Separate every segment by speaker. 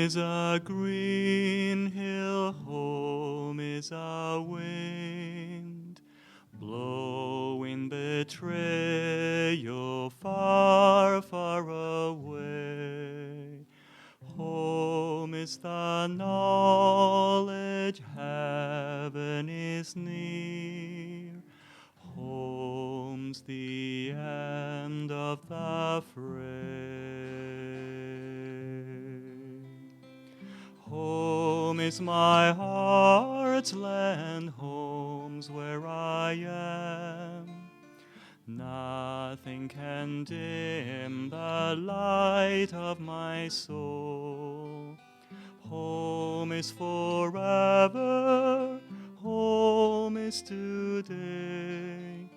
Speaker 1: is a green hill, home is a wind, blowing betrayal far, far away. Home is the knowledge heaven is near. Home's the end of the fray. Home is my heart's land, home's where I am. Nothing can dim the light of my soul. Home is forever, home is today.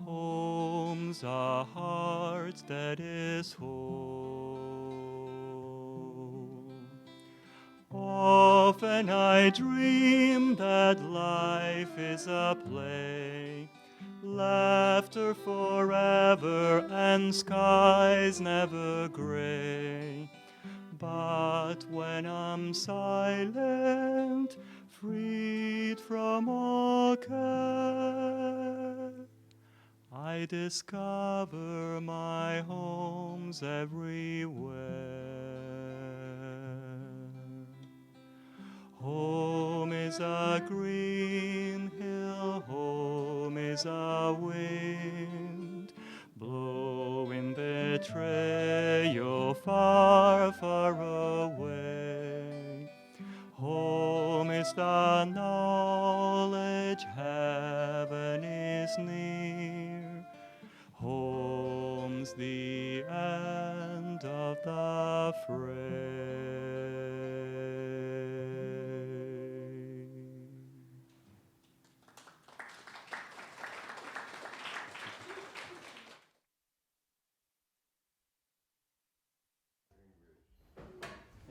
Speaker 1: Home's a heart that is whole. Often I dream that life is a play, laughter forever and skies never gray. But when I'm silent, freed from all care, I discover my home's everywhere. Home is a green hill, home is a wind, blowing betrayal far, far away. Home is the knowledge heaven is near. Home's the end of the fray.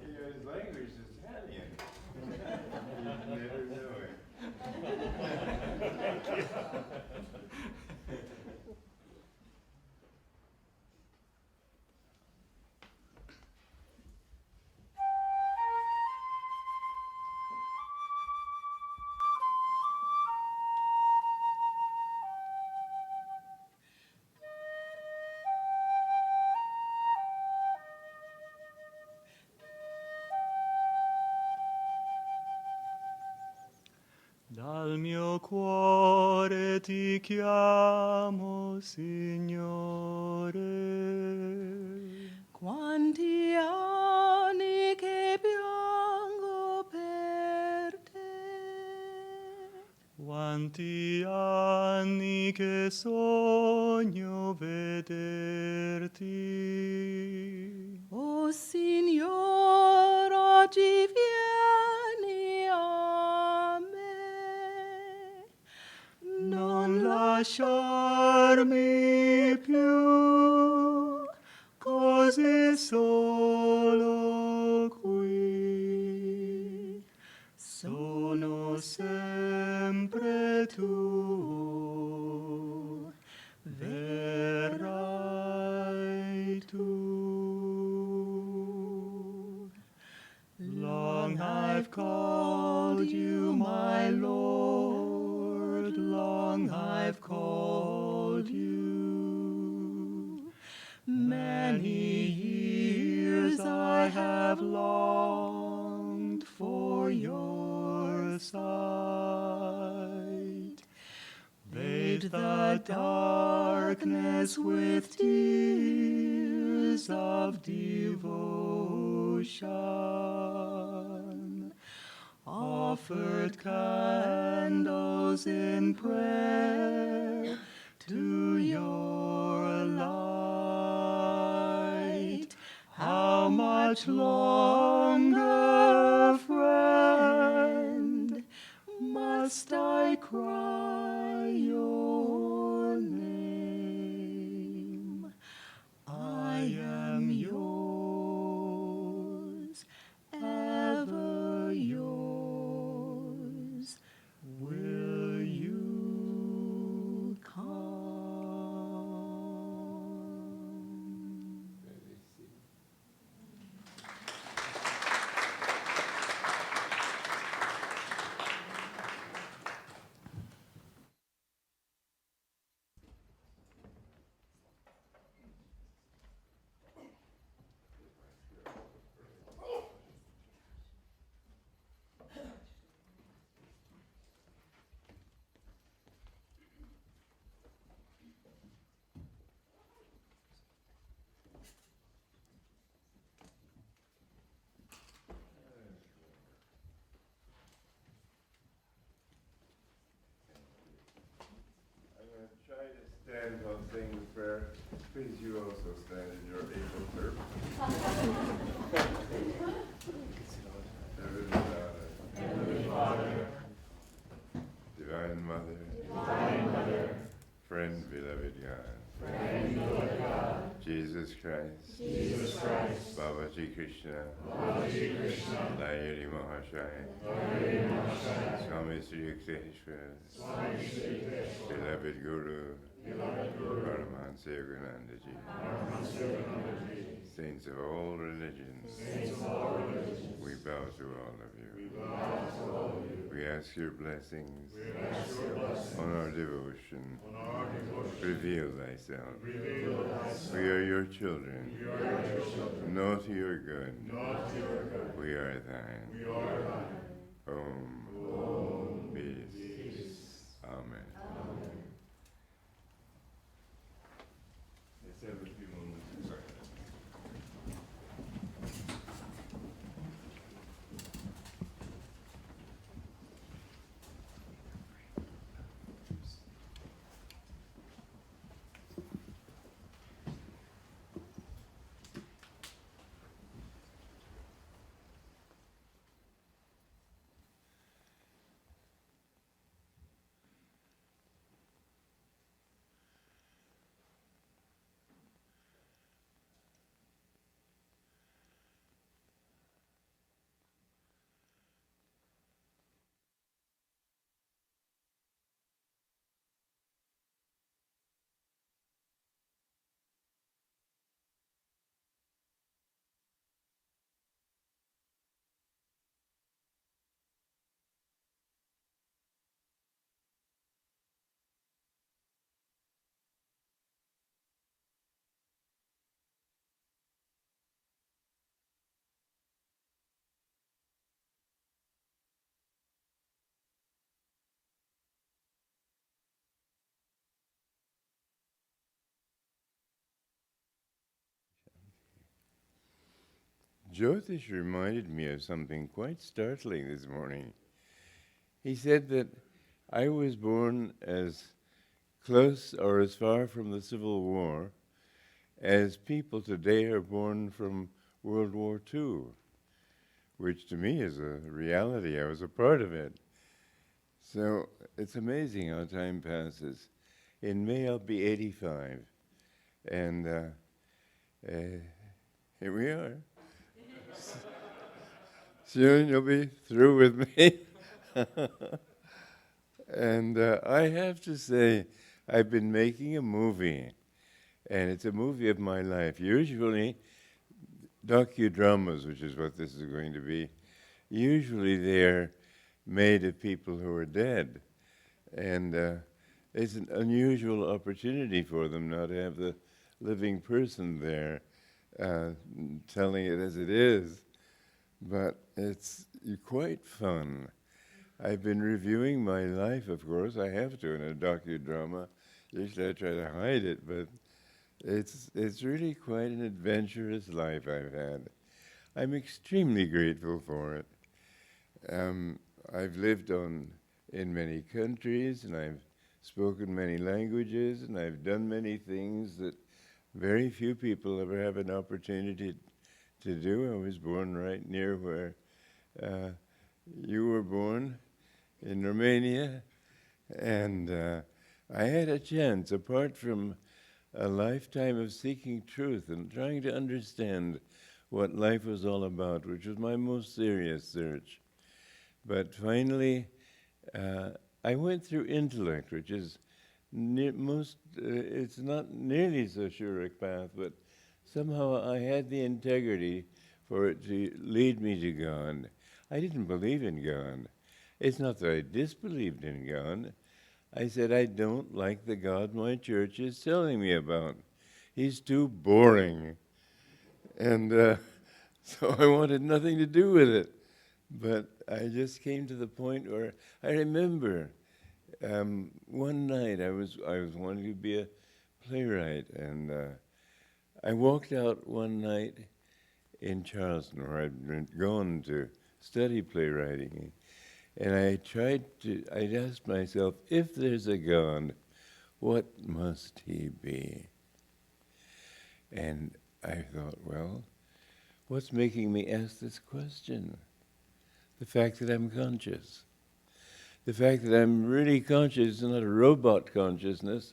Speaker 2: His language is Italian. You never know it. Thank you.
Speaker 1: Dal mio cuore ti chiamo, Signore.
Speaker 3: Quanti anni che piango per te,
Speaker 1: Quanti anni che sogno vederti.
Speaker 3: o Signore, oggi vieni a me.
Speaker 1: Non lasciarmi più così solo qui. Sono sempre tuo, verrai tu. Long I've called you, my Lord, long I've called you. Many years I have longed for your sight. Bathe the darkness with tears of devotion, offered candles in prayer to your light. How much longer, friend, must I cry your name? I am yours, ever yours. Will you come?
Speaker 2: stand while saying the prayer, please you also stand in your able turf. Heavenly Father, Divine Mother, friend, beloved God, Jesus Christ, Babaji Krishna, Nayaswami Mahashaya, Swami Sri Yukteswar, beloved Guru, Paramahansa Yogananda Ji, saints of all religions, we bow to all of you. We ask your blessings on our devotion. Reveal thyself. We are your children. Naughty or good, we are thine. Om. Peace. Amen. Let's have a few moments of silence. Jyotish reminded me of something quite startling this morning. He said that I was born as close or as far from the Civil War as people today are born from World War II, which to me is a reality. I was a part of it. So it's amazing how time passes. In May, I'll be 85. And here we are. Soon you'll be through with me. And I have to say, I've been making a movie, and it's a movie of my life. Usually, docudramas, which is what this is going to be, usually they're made of people who are dead. And it's an unusual opportunity for them now to have the living person there telling it as it is. But it's quite fun. I've been reviewing my life, of course. I have to in a docudrama. Usually I try to hide it, but it's really quite an adventurous life I've had. I'm extremely grateful for it. I've lived in many countries, and I've spoken many languages, and I've done many things that very few people ever have an opportunity to do. I was born right near where you were born, in Romania, and I had a chance, apart from a lifetime of seeking truth and trying to understand what life was all about, which was my most serious search. But finally, I went through intellect, which is it's not nearly so sure a path, but somehow I had the integrity for it to lead me to God. I didn't believe in God. It's not that I disbelieved in God. I said, I don't like the God my church is telling me about. He's too boring. And so I wanted nothing to do with it. But I just came to the point where I remember one night I was wanting to be a playwright, and I walked out one night in Charleston, where I'd gone to study playwriting, and I asked myself, if there's a God, What must he be? And I thought, well, what's making me ask this question? The fact that I'm conscious. The fact that I'm really conscious, not a robot consciousness.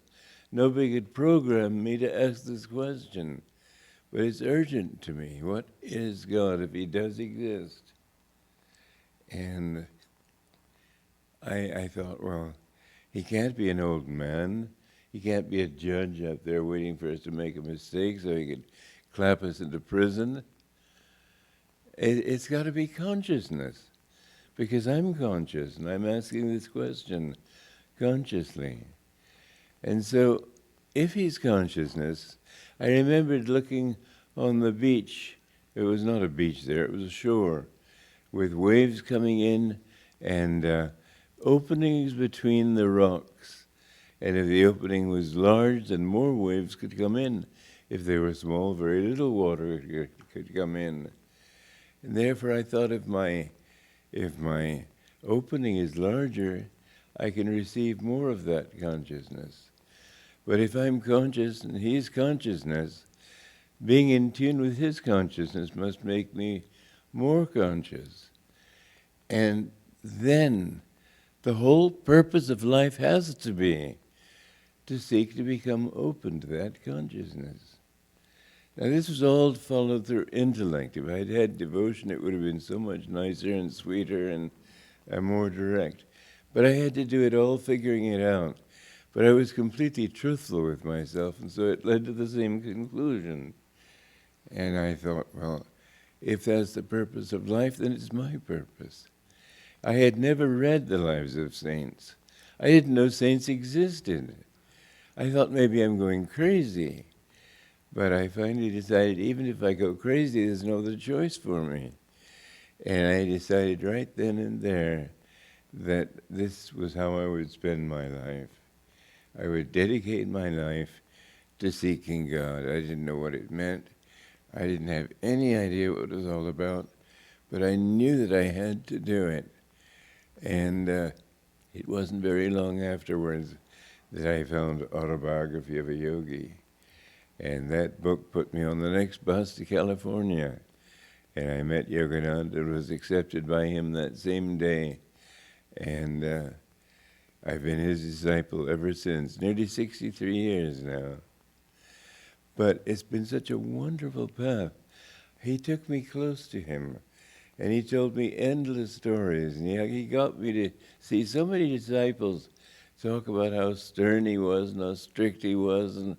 Speaker 2: Nobody could program me to ask this question. But it's urgent to me. What is God if he does exist? And I thought, well, he can't be an old man. He can't be a judge out there waiting for us to make a mistake so he could clap us into prison. It's got to be consciousness, because I'm conscious and I'm asking this question consciously. And so if he's consciousness, I remembered looking on the beach. It was not a beach there, it was a shore, with waves coming in and openings between the rocks. And if the opening was large, then more waves could come in. If they were small, very little water could come in. And therefore I thought if my opening is larger, I can receive more of that consciousness. But if I'm conscious and he's consciousness, being in tune with his consciousness must make me more conscious. And then the whole purpose of life has to be to seek to become open to that consciousness. Now this was all followed through intellect. If I'd had devotion, it would have been so much nicer and sweeter and more direct. But I had to do it all figuring it out. But I was completely truthful with myself, and so it led to the same conclusion. And I thought, well, if that's the purpose of life, then it's my purpose. I had never read the lives of saints. I didn't know saints existed. I thought maybe I'm going crazy. But I finally decided, even if I go crazy, there's no other choice for me. And I decided right then and there that this was how I would spend my life. I would dedicate my life to seeking God. I didn't know what it meant. I didn't have any idea what it was all about, but I knew that I had to do it. And it wasn't very long afterwards that I found Autobiography of a Yogi. And that book put me on the next bus to California. And I met Yogananda and was accepted by him that same day. And I've been his disciple ever since, nearly 63 years now. But it's been such a wonderful path. He took me close to him, and he told me endless stories. And he got me to see so many disciples talk about how stern he was and how strict he was and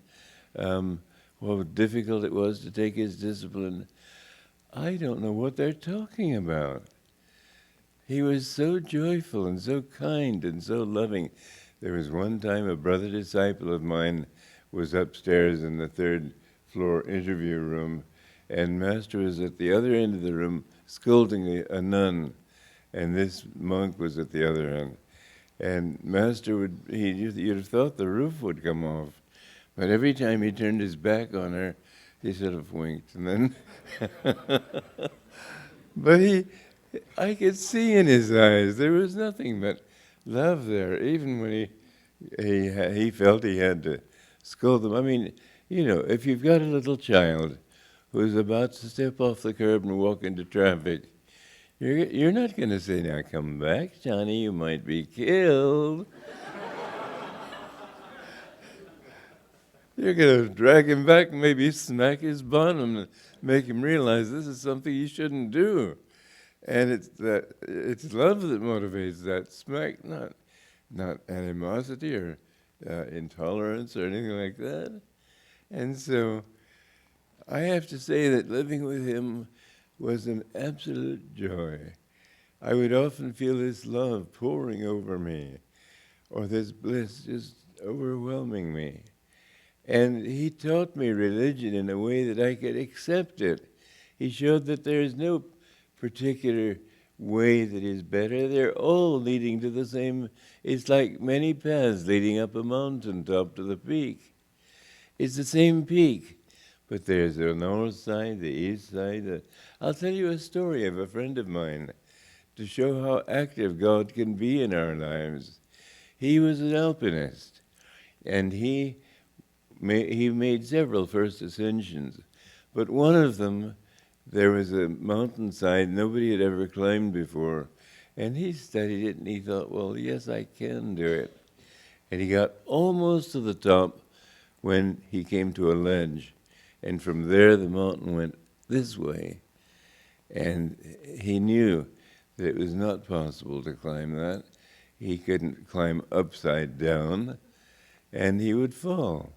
Speaker 2: how difficult it was to take his discipline. I don't know what they're talking about. He was so joyful and so kind and so loving. There was one time a brother disciple of mine was upstairs in the third floor interview room, and Master was at the other end of the room scolding a nun, and this monk was at the other end. And Master you'd have thought the roof would come off, but every time he turned his back on her, he sort of winked, and then but I could see in his eyes there was nothing but love there, even when he felt he had to scold them. I mean, if you've got a little child who's about to step off the curb and walk into traffic, you're not going to say, "Now come back, Johnny, you might be killed." You're going to drag him back and maybe smack his bottom and make him realize this is something he shouldn't do. And it's love that motivates that smack, not animosity or intolerance or anything like that. And so I have to say that living with him was an absolute joy. I would often feel this love pouring over me, or this bliss just overwhelming me. And he taught me religion in a way that I could accept it. He showed that there is no particular way that is better. They're all leading to the same. It's like many paths leading up a mountain top to the peak. It's the same peak, but there's the north side, the east side. I'll tell you a story of a friend of mine to show how active God can be in our lives. He was an alpinist, And he made several first ascensions. But one of them, there was a mountainside nobody had ever climbed before. And he studied it and he thought, well, yes, I can do it. And he got almost to the top when he came to a ledge. And from there, the mountain went this way. And he knew that it was not possible to climb that. He couldn't climb upside down, and he would fall.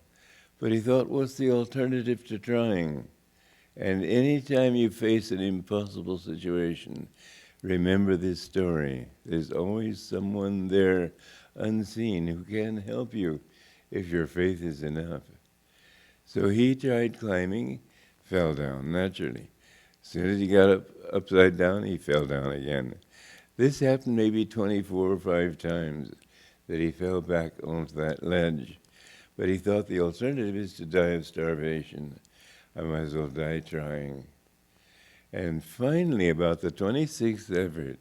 Speaker 2: But he thought, what's the alternative to trying? And any time you face an impossible situation, remember this story. There's always someone there unseen who can help you if your faith is enough. So he tried climbing, fell down naturally. As soon as he got upside down, he fell down again. This happened maybe 24 or 5 times that he fell back onto that ledge. But he thought the alternative is to die of starvation. I might as well die trying. And finally, about the 26th effort,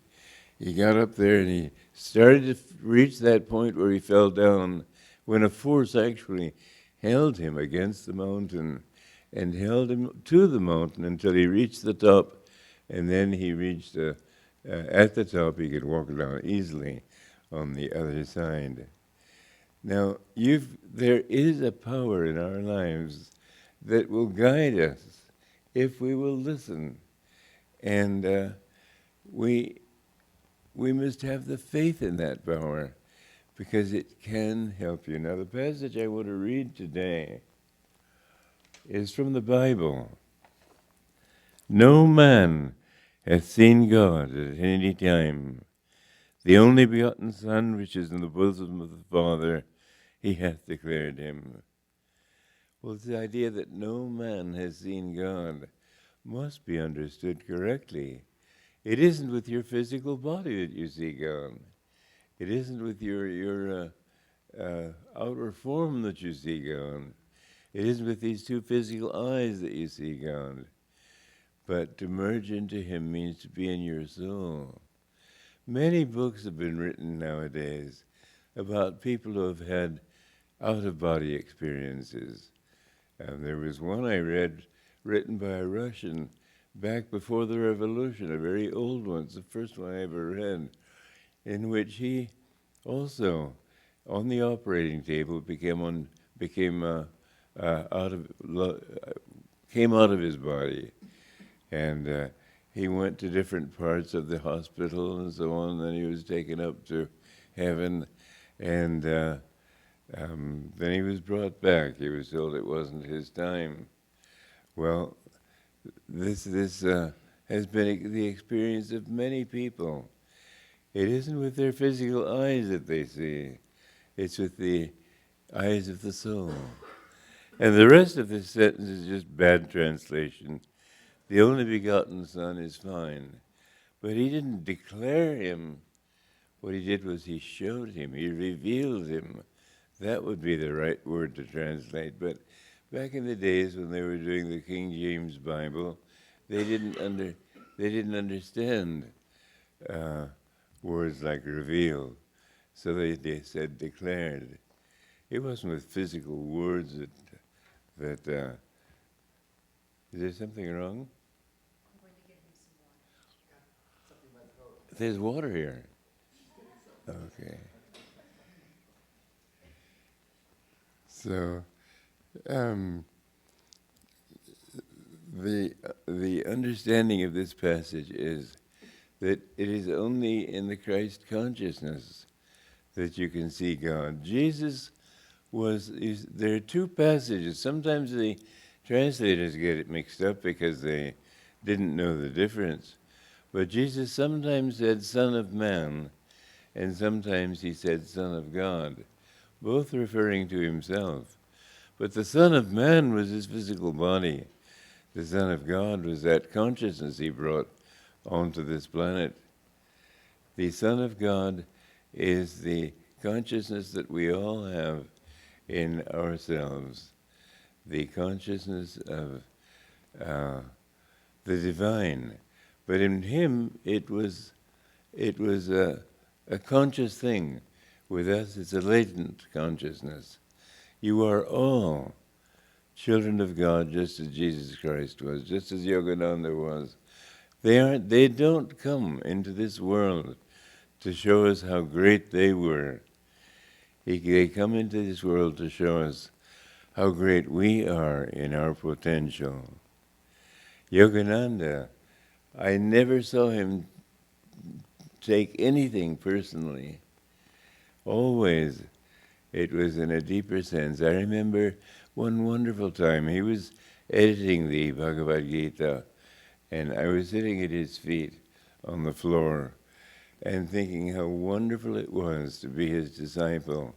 Speaker 2: he got up there and he started to reach that point where he fell down when a force actually held him against the mountain and held him to the mountain until he reached the top. And then he reached, at the top, he could walk down easily on the other side. Now, there is a power in our lives that will guide us if we will listen. And we must have the faith in that power because it can help you. Now, the passage I want to read today is from the Bible. No man hath seen God at any time. The only begotten Son, which is in the bosom of the Father, he hath declared him. Well, the idea that no man has seen God must be understood correctly. It isn't with your physical body that you see God. It isn't with your outer form that you see God. It isn't with these 2 physical eyes that you see God. But to merge into him means to be in your soul. Many books have been written nowadays about people who have had out-of-body experiences. And there was one I read written by a Russian back before the revolution, a very old one. It's the first one I ever read, in which he also, on the operating table, came out of his body. And he went to different parts of the hospital and so on, and then he was taken up to heaven, and then he was brought back. He was told it wasn't his time. Well, this has been the experience of many people. It isn't with their physical eyes that they see. It's with the eyes of the soul. And the rest of this sentence is just bad translation. The only begotten Son is fine. But he didn't declare him. What he did was he showed him. He revealed him. That would be the right word to translate. But back in the days when they were doing the King James Bible, they didn't understand words like revealed. So they said declared. It wasn't with physical words that is there something wrong?
Speaker 4: I'm going to get him some water.
Speaker 2: There's water here. Okay. So, the understanding of this passage is that it is only in the Christ consciousness that you can see God. There are 2 passages. Sometimes the translators get it mixed up because they didn't know the difference. But Jesus sometimes said Son of Man, and sometimes he said Son of God, both referring to himself. But the Son of Man was his physical body. The Son of God was that consciousness he brought onto this planet. The Son of God is the consciousness that we all have in ourselves, the consciousness of the divine. But in him, it was a conscious thing. With us, it's a latent consciousness. You are all children of God, just as Jesus Christ was, just as Yogananda was. They don't come into this world to show us how great they were. They come into this world to show us how great we are in our potential. Yogananda, I never saw him take anything personally. Always, it was in a deeper sense. I remember one wonderful time, he was editing the Bhagavad Gita, and I was sitting at his feet on the floor and thinking how wonderful it was to be his disciple.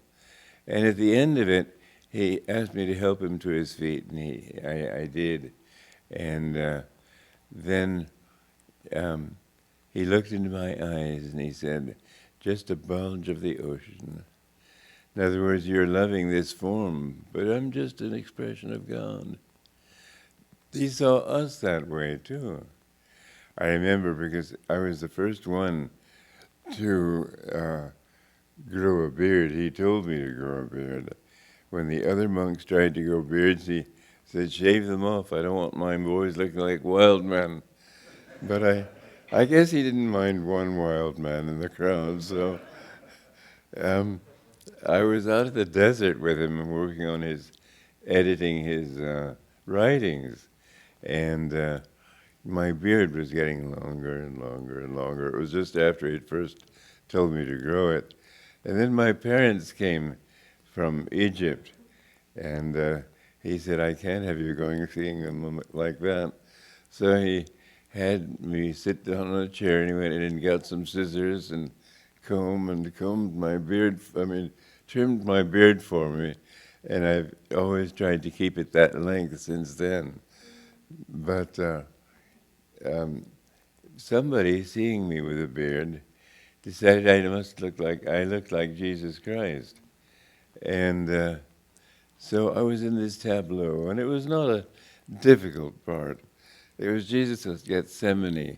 Speaker 2: And at the end of it, he asked me to help him to his feet, and I did. And then he looked into my eyes and he said, "Just a bulge of the ocean. In other words, you're loving this form, but I'm just an expression of God." He saw us that way too. I remember because I was the first one to grow a beard. He told me to grow a beard. When the other monks tried to grow beards, he said, "Shave them off. I don't want my boys looking like wild men." But I guess he didn't mind one wild man in the crowd, so I was out of the desert with him working on editing his writings, and my beard was getting longer and longer and longer. It was just after he'd first told me to grow it. And then my parents came from Egypt, and he said, "I can't have you seeing them like that." So he had me sit down on a chair, and he went in and got some scissors and combed my beard, trimmed my beard for me, and I've always tried to keep it that length since then. But somebody seeing me with a beard decided I looked like Jesus Christ. And so I was in this tableau, and it was not a difficult part. It was Jesus at Gethsemane,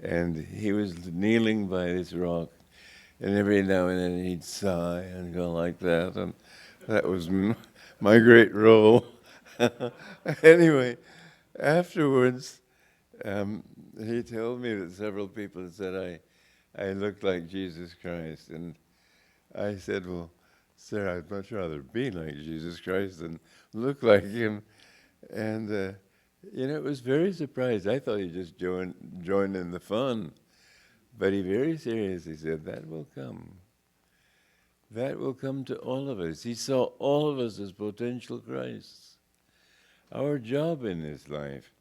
Speaker 2: and he was kneeling by this rock, and every now and then he'd sigh and go like that, and that was my great role. Anyway, afterwards, he told me that several people had said I looked like Jesus Christ, and I said, "Well, sir, I'd much rather be like Jesus Christ than look like him." And it was very surprised. I thought he just joined in the fun, but he very seriously said, "That will come. That will come to all of us." He saw all of us as potential Christs. Our job in this life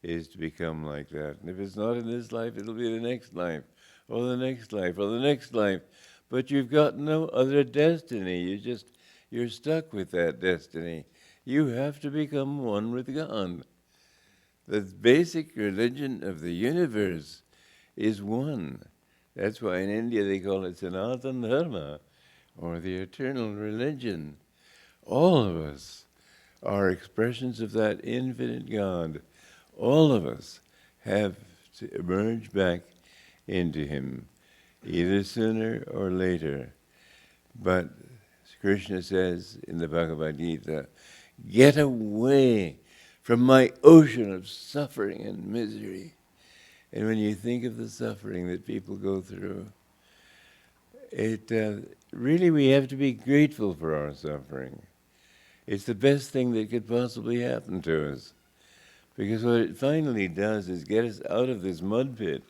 Speaker 2: is to become like that. And if it's not in this life, it'll be the next life, or the next life, or the next life. But you've got no other destiny. You're stuck with that destiny. You have to become one with God. The basic religion of the universe is one. That's why in India they call it Sanatana Dharma, or the eternal religion. All of us are expressions of that infinite God. All of us have to emerge back into Him, either sooner or later. But Krishna says in the Bhagavad Gita, "Get away from my ocean of suffering and misery." And when you think of the suffering that people go through, really we have to be grateful for our suffering. It's the best thing that could possibly happen to us. Because what it finally does is get us out of this mud pit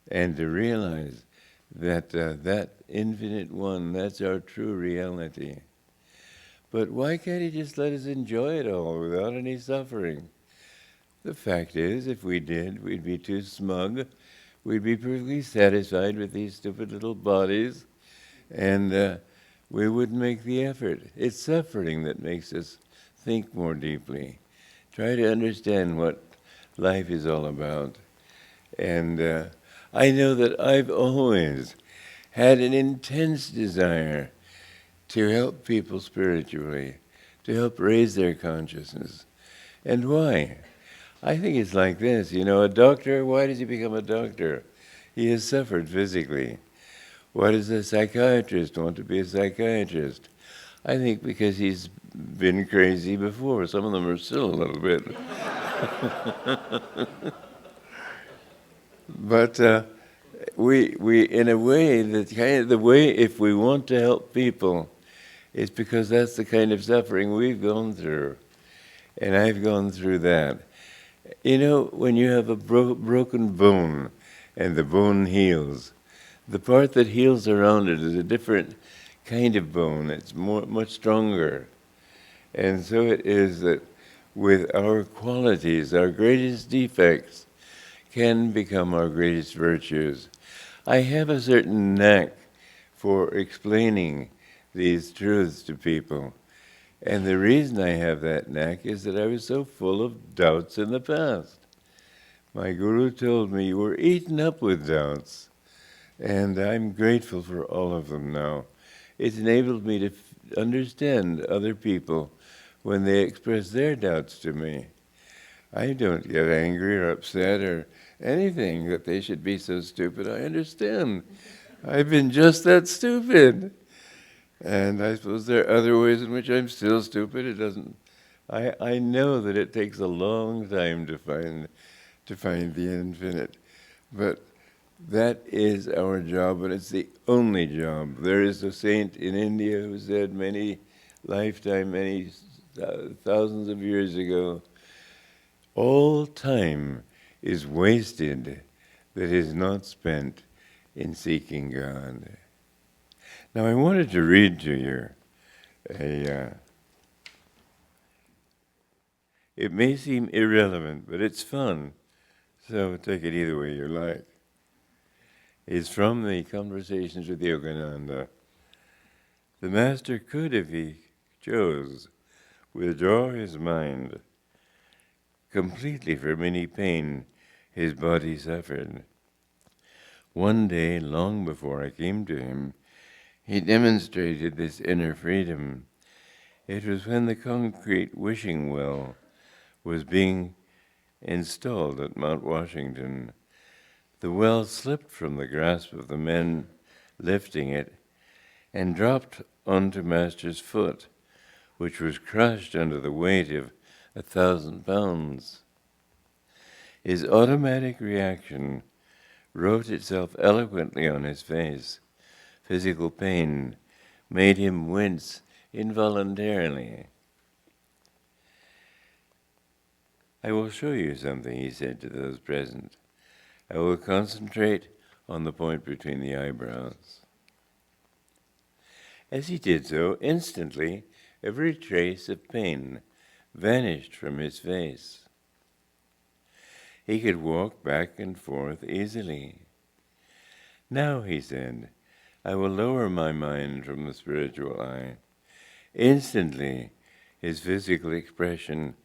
Speaker 2: and to realize that that infinite one, that's our true reality. But why can't He just let us enjoy it all without any suffering? The fact is, if we did, we'd be too smug. We'd be perfectly satisfied with these stupid little bodies, and we wouldn't make the effort. It's suffering that makes us think more deeply, try to understand what life is all about. And I know that I've always had an intense desire to help people spiritually, to help raise their consciousness. And why? I think it's like this, a doctor, why does he become a doctor? He has suffered physically. Why does a psychiatrist want to be a psychiatrist? I think because he's been crazy before. Some of them are still a little bit. But we in a way, that kind of the way, if we want to help people, it's because that's the kind of suffering we've gone through. And I've gone through that. You know, when you have a broken bone and the bone heals, the part that heals around it is a different kind of bone. It's much stronger. And so it is that with our qualities, our greatest defects can become our greatest virtues. I have a certain knack for explaining these truths to people. And the reason I have that knack is that I was so full of doubts in the past. My guru told me, you were eaten up with doubts. And I'm grateful for all of them now. It's enabled me to understand other people when they express their doubts to me. I don't get angry or upset or anything that they should be so stupid. I understand. I've been just that stupid. And I suppose there are other ways in which I'm still stupid. It doesn't. I know that it takes a long time to find the infinite, but that is our job, and it's the only job. There is a saint in India who said many thousands of years ago, all time is wasted that is not spent in seeking God. Now I wanted to read to you it may seem irrelevant, but it's fun, so take it either way you like. It's from the Conversations with Yogananda. The Master could, if he chose, withdraw his mind completely from any pain his body suffered. One day, long before I came to him, he demonstrated this inner freedom. It was when the concrete wishing well was being installed at Mount Washington. The well slipped from the grasp of the men lifting it and dropped onto Master's foot, which was crushed under the weight of 1,000 pounds. His automatic reaction wrote itself eloquently on his face. Physical pain made him wince involuntarily. I will show you something, he said to those present. I will concentrate on the point between the eyebrows. As he did so, instantly, every trace of pain vanished from his face. He could walk back and forth easily. Now, he said, I will lower my mind from the spiritual eye. Instantly, his physical expression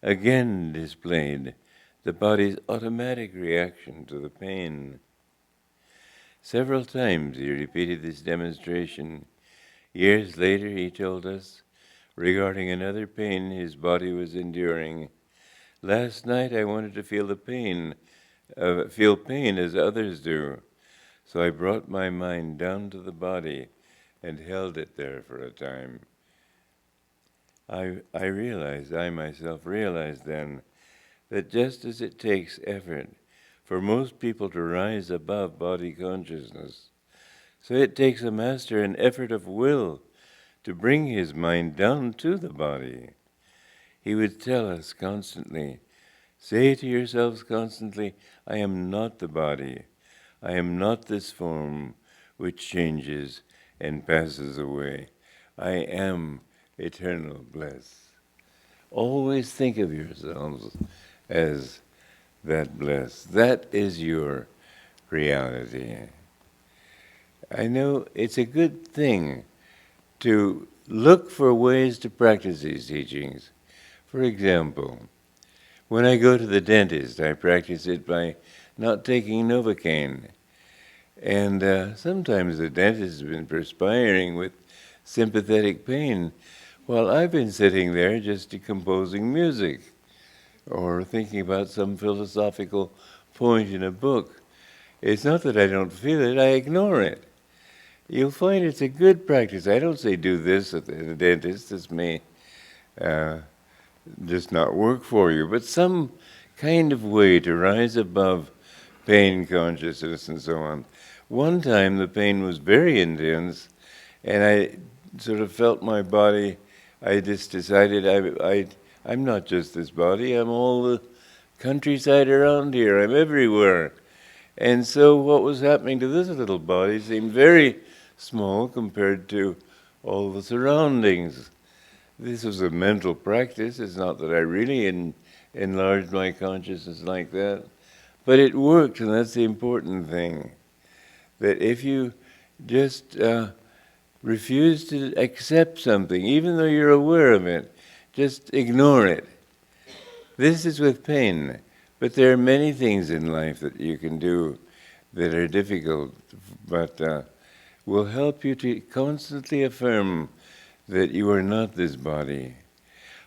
Speaker 2: again displayed the body's automatic reaction to the pain. Several times he repeated this demonstration. Years later, he told us, regarding another pain his body was enduring, last night I wanted to feel pain as others do. So I brought my mind down to the body and held it there for a time. I myself realized then, that just as it takes effort for most people to rise above body consciousness, so it takes a master an effort of will to bring his mind down to the body. He would tell us constantly, say to yourselves constantly, I am not the body. I am not this form which changes and passes away. I am eternal bliss. Always think of yourselves as that bliss. That is your reality. I know it's a good thing to look for ways to practice these teachings. For example, when I go to the dentist, I practice it by not taking Novocaine. And sometimes the dentist has been perspiring with sympathetic pain while I've been sitting there just decomposing music or thinking about some philosophical point in a book. It's not that I don't feel it, I ignore it. you'll find it's a good practice. I don't say do this at the dentist. This may just not work for you, but some kind of way to rise above pain consciousness and so on. One time the pain was very intense, and I sort of felt my body. I just decided I'm not just this body, I'm all the countryside around here, I'm everywhere. And so what was happening to this little body seemed very small compared to all the surroundings. This was a mental practice. It's not that I really enlarged my consciousness like that. But it worked, and that's the important thing. That if you just refuse to accept something, even though you're aware of it, just ignore it. This is with pain. But there are many things in life that you can do that are difficult, but will help you to constantly affirm that you are not this body.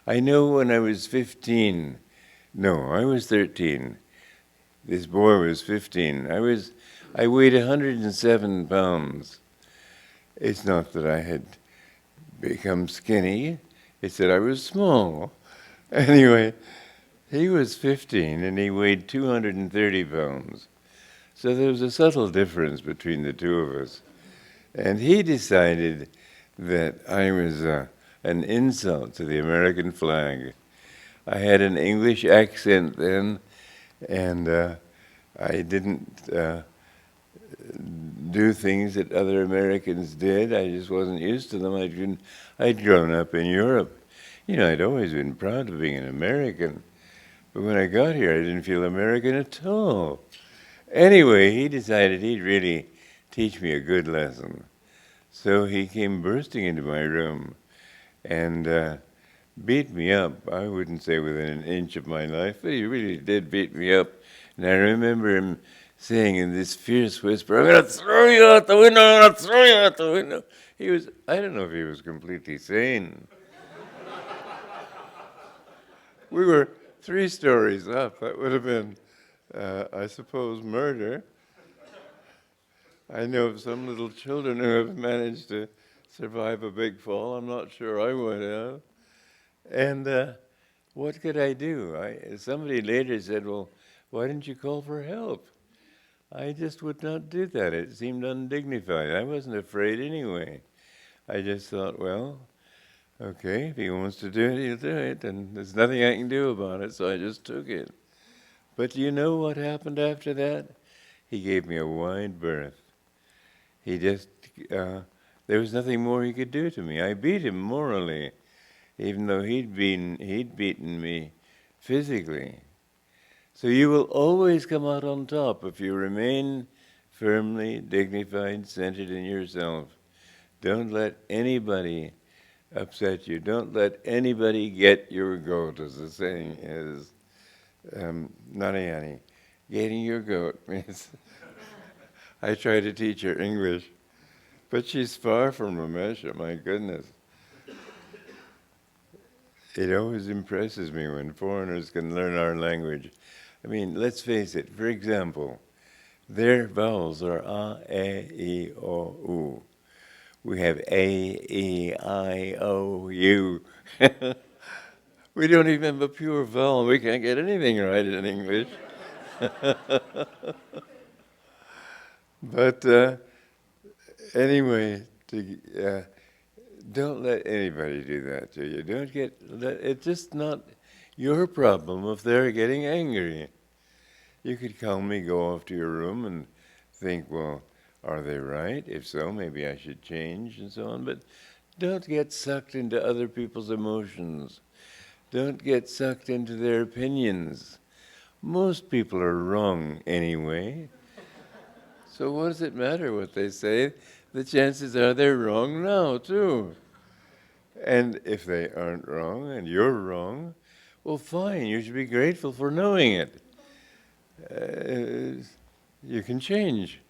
Speaker 2: I know when I was 13. This boy was 15. I weighed 107 pounds. It's not that I had become skinny, it's that I was small. Anyway, he was 15 and he weighed 230 pounds. So there was a subtle difference between the two of us. And he decided that I was an insult to the American flag. I had an English accent then, and I didn't do things that other Americans did. I just wasn't used to them. I'd grown up in Europe. You know, I'd always been proud of being an American. But when I got here, I didn't feel American at all. Anyway, he decided he'd really teach me a good lesson. So he came bursting into my room and beat me up. I wouldn't say within an inch of my life, but he really did beat me up. And I remember him saying in this fierce whisper, "I'm going to throw you out the window, I'm going to throw you out the window." I don't know if he was completely sane. We were 3 stories up. That would have been, I suppose, murder. I know of some little children who have managed to survive a big fall. I'm not sure I would have. And what could I do? Somebody later said, "Well, why didn't you call for help?" I just would not do that. It seemed undignified. I wasn't afraid anyway. I just thought, well, okay, if he wants to do it, he'll do it, and there's nothing I can do about it, so I just took it. But do you know what happened after that? He gave me a wide berth. He just, there was nothing more he could do to me. I beat him morally, even though he'd beaten me physically. So you will always come out on top if you remain firmly dignified, centered in yourself. Don't let anybody upset you. Don't let anybody get your goat, as the saying is. Narayani, getting your goat means... I try to teach her English, but she's far from Ramesha, my goodness. It always impresses me when foreigners can learn our language. I mean, let's face it, for example, their vowels are A, E, I, O, U. We have A, E, I, O, U. We don't even have a pure vowel. We can't get anything right in English. But anyway, don't let anybody do that to you. It's just not your problem if they're getting angry. You could calmly go off to your room and think, well, are they right? If so, maybe I should change and so on. But don't get sucked into other people's emotions. Don't get sucked into their opinions. Most people are wrong anyway. So what does it matter what they say? The chances are they're wrong now, too. And if they aren't wrong and you're wrong, well, fine, you should be grateful for knowing it. You can change.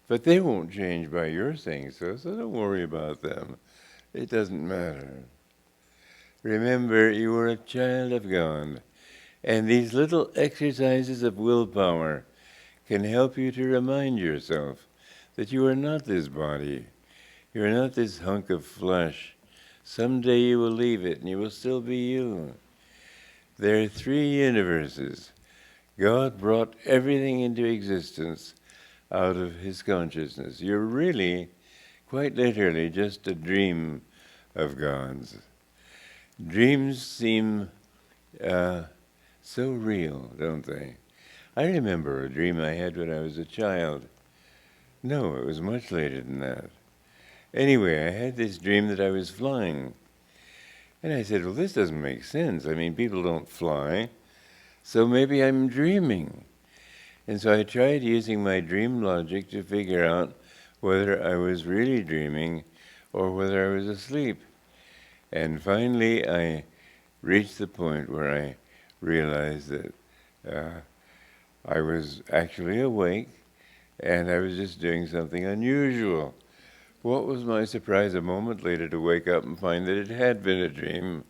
Speaker 2: But they won't change by your saying so don't worry about them. It doesn't matter. Remember, you are a child of God, and these little exercises of willpower can help you to remind yourself that you are not this body. You are not this hunk of flesh. Someday you will leave it and you will still be you. There are three universes. God brought everything into existence out of his consciousness. You're really, quite literally, just a dream of God's. Dreams seem so real, don't they? I remember a dream I had when I was a child. No, it was much later than that. Anyway, I had this dream that I was flying. And I said, well, this doesn't make sense. I mean, people don't fly, so maybe I'm dreaming. And so I tried using my dream logic to figure out whether I was really dreaming or whether I was asleep. And finally, I reached the point where I realized that I was actually awake and I was just doing something unusual. What was my surprise a moment later to wake up and find that it had been a dream,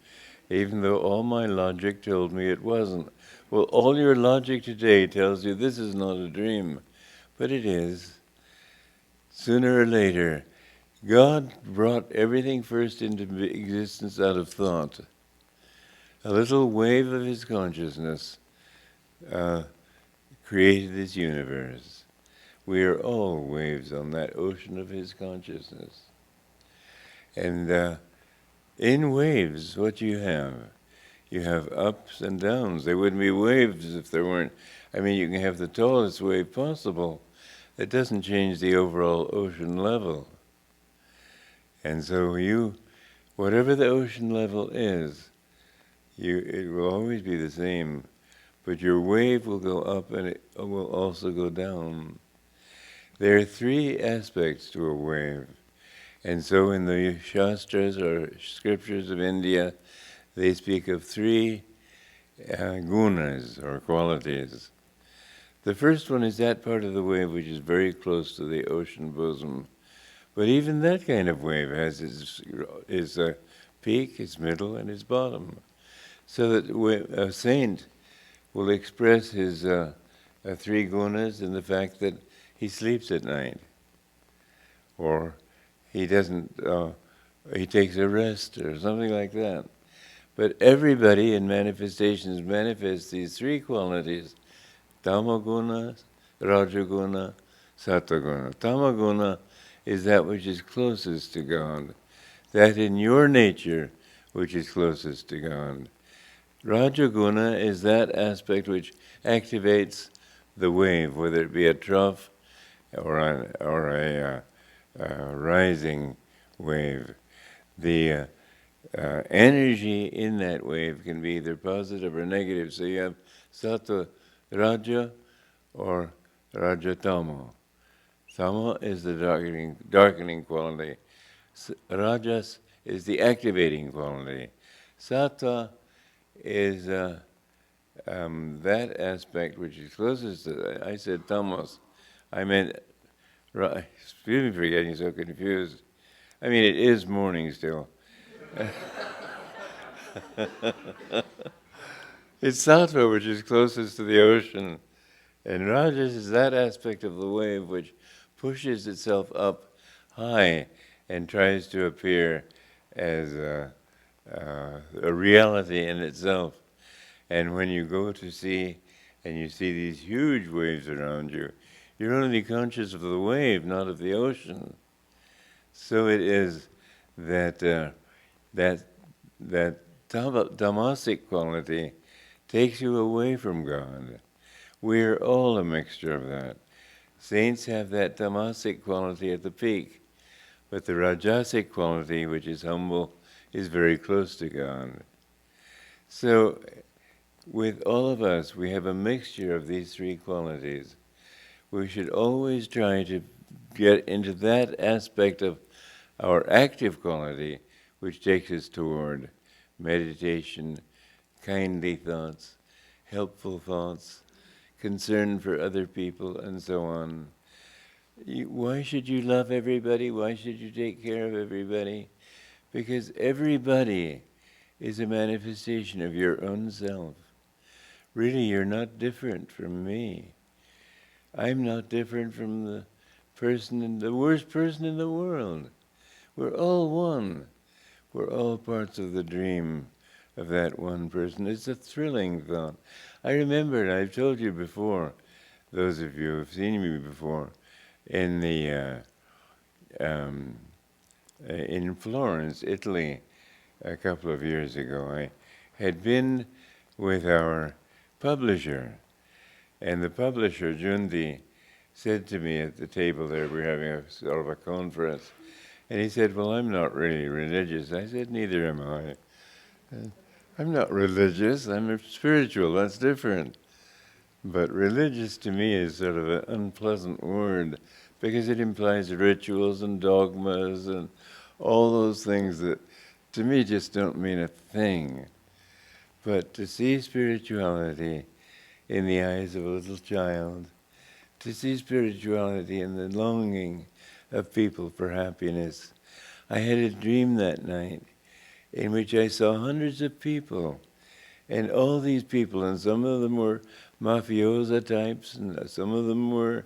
Speaker 2: even though all my logic told me it wasn't. Well, all your logic today tells you this is not a dream, but it is. Sooner or later, God brought everything first into existence out of thought. A little wave of his consciousness created this universe. We are all waves on that ocean of his consciousness. And in waves, what you have ups and downs. There wouldn't be waves if there weren't. I mean, you can have the tallest wave possible. That doesn't change the overall ocean level. And so whatever the ocean level is, it will always be the same. But your wave will go up and it will also go down. There are three aspects to a wave. And so in the Shastras or scriptures of India, they speak of three gunas or qualities. The first one is that part of the wave which is very close to the ocean bosom. But even that kind of wave has its peak, its middle, and its bottom. So that a saint will express his three gunas in the fact that he sleeps at night, or he doesn't, he takes a rest or something like that. But everybody in manifestations manifests these three qualities: tamaguna, rajaguna, sattaguna. Tamaguna is that which is closest to God, that in your nature which is closest to God. Rajaguna is that aspect which activates the wave, whether it be a trough or a rising wave. The energy in that wave can be either positive or negative. So you have sattva raja or rajatama. Tama is the darkening quality. Rajas is the activating quality. Sattva is that aspect which is closest to, I said tamas. I meant, excuse me for getting so confused. I mean, it is morning still. It's sattva which is closest to the ocean. And rajas is that aspect of the wave which pushes itself up high and tries to appear as a reality in itself. And when you go to sea and you see these huge waves around you, you're only conscious of the wave, not of the ocean. So it is that that tamasic quality takes you away from God. We're all a mixture of that. Saints have that tamasic quality at the peak, but the rajasic quality, which is humble, is very close to God. So with all of us, we have a mixture of these three qualities. We should always try to get into that aspect of our active quality, which takes us toward meditation, kindly thoughts, helpful thoughts, concern for other people, and so on. Why should you love everybody? Why should you take care of everybody? Because everybody is a manifestation of your own self. Really, you're not different from me. I'm not different from the person, the worst person in the world. We're all one. We're all parts of the dream of that one person. It's a thrilling thought. I remember, and I've told you before, those of you who have seen me before, in in Florence, Italy, a couple of years ago. I had been with our publisher, and the publisher, Jundi, said to me at the table there, we were having a sort of a conference, and he said, well, I'm not really religious. I said, neither am I. I'm not religious, I'm spiritual, that's different. But religious to me is sort of an unpleasant word because it implies rituals and dogmas and all those things that to me just don't mean a thing. But to see spirituality in the eyes of a little child, to see spirituality in the longing of people for happiness. I had a dream that night in which I saw hundreds of people, and all these people, and some of them were mafiosa types, and some of them were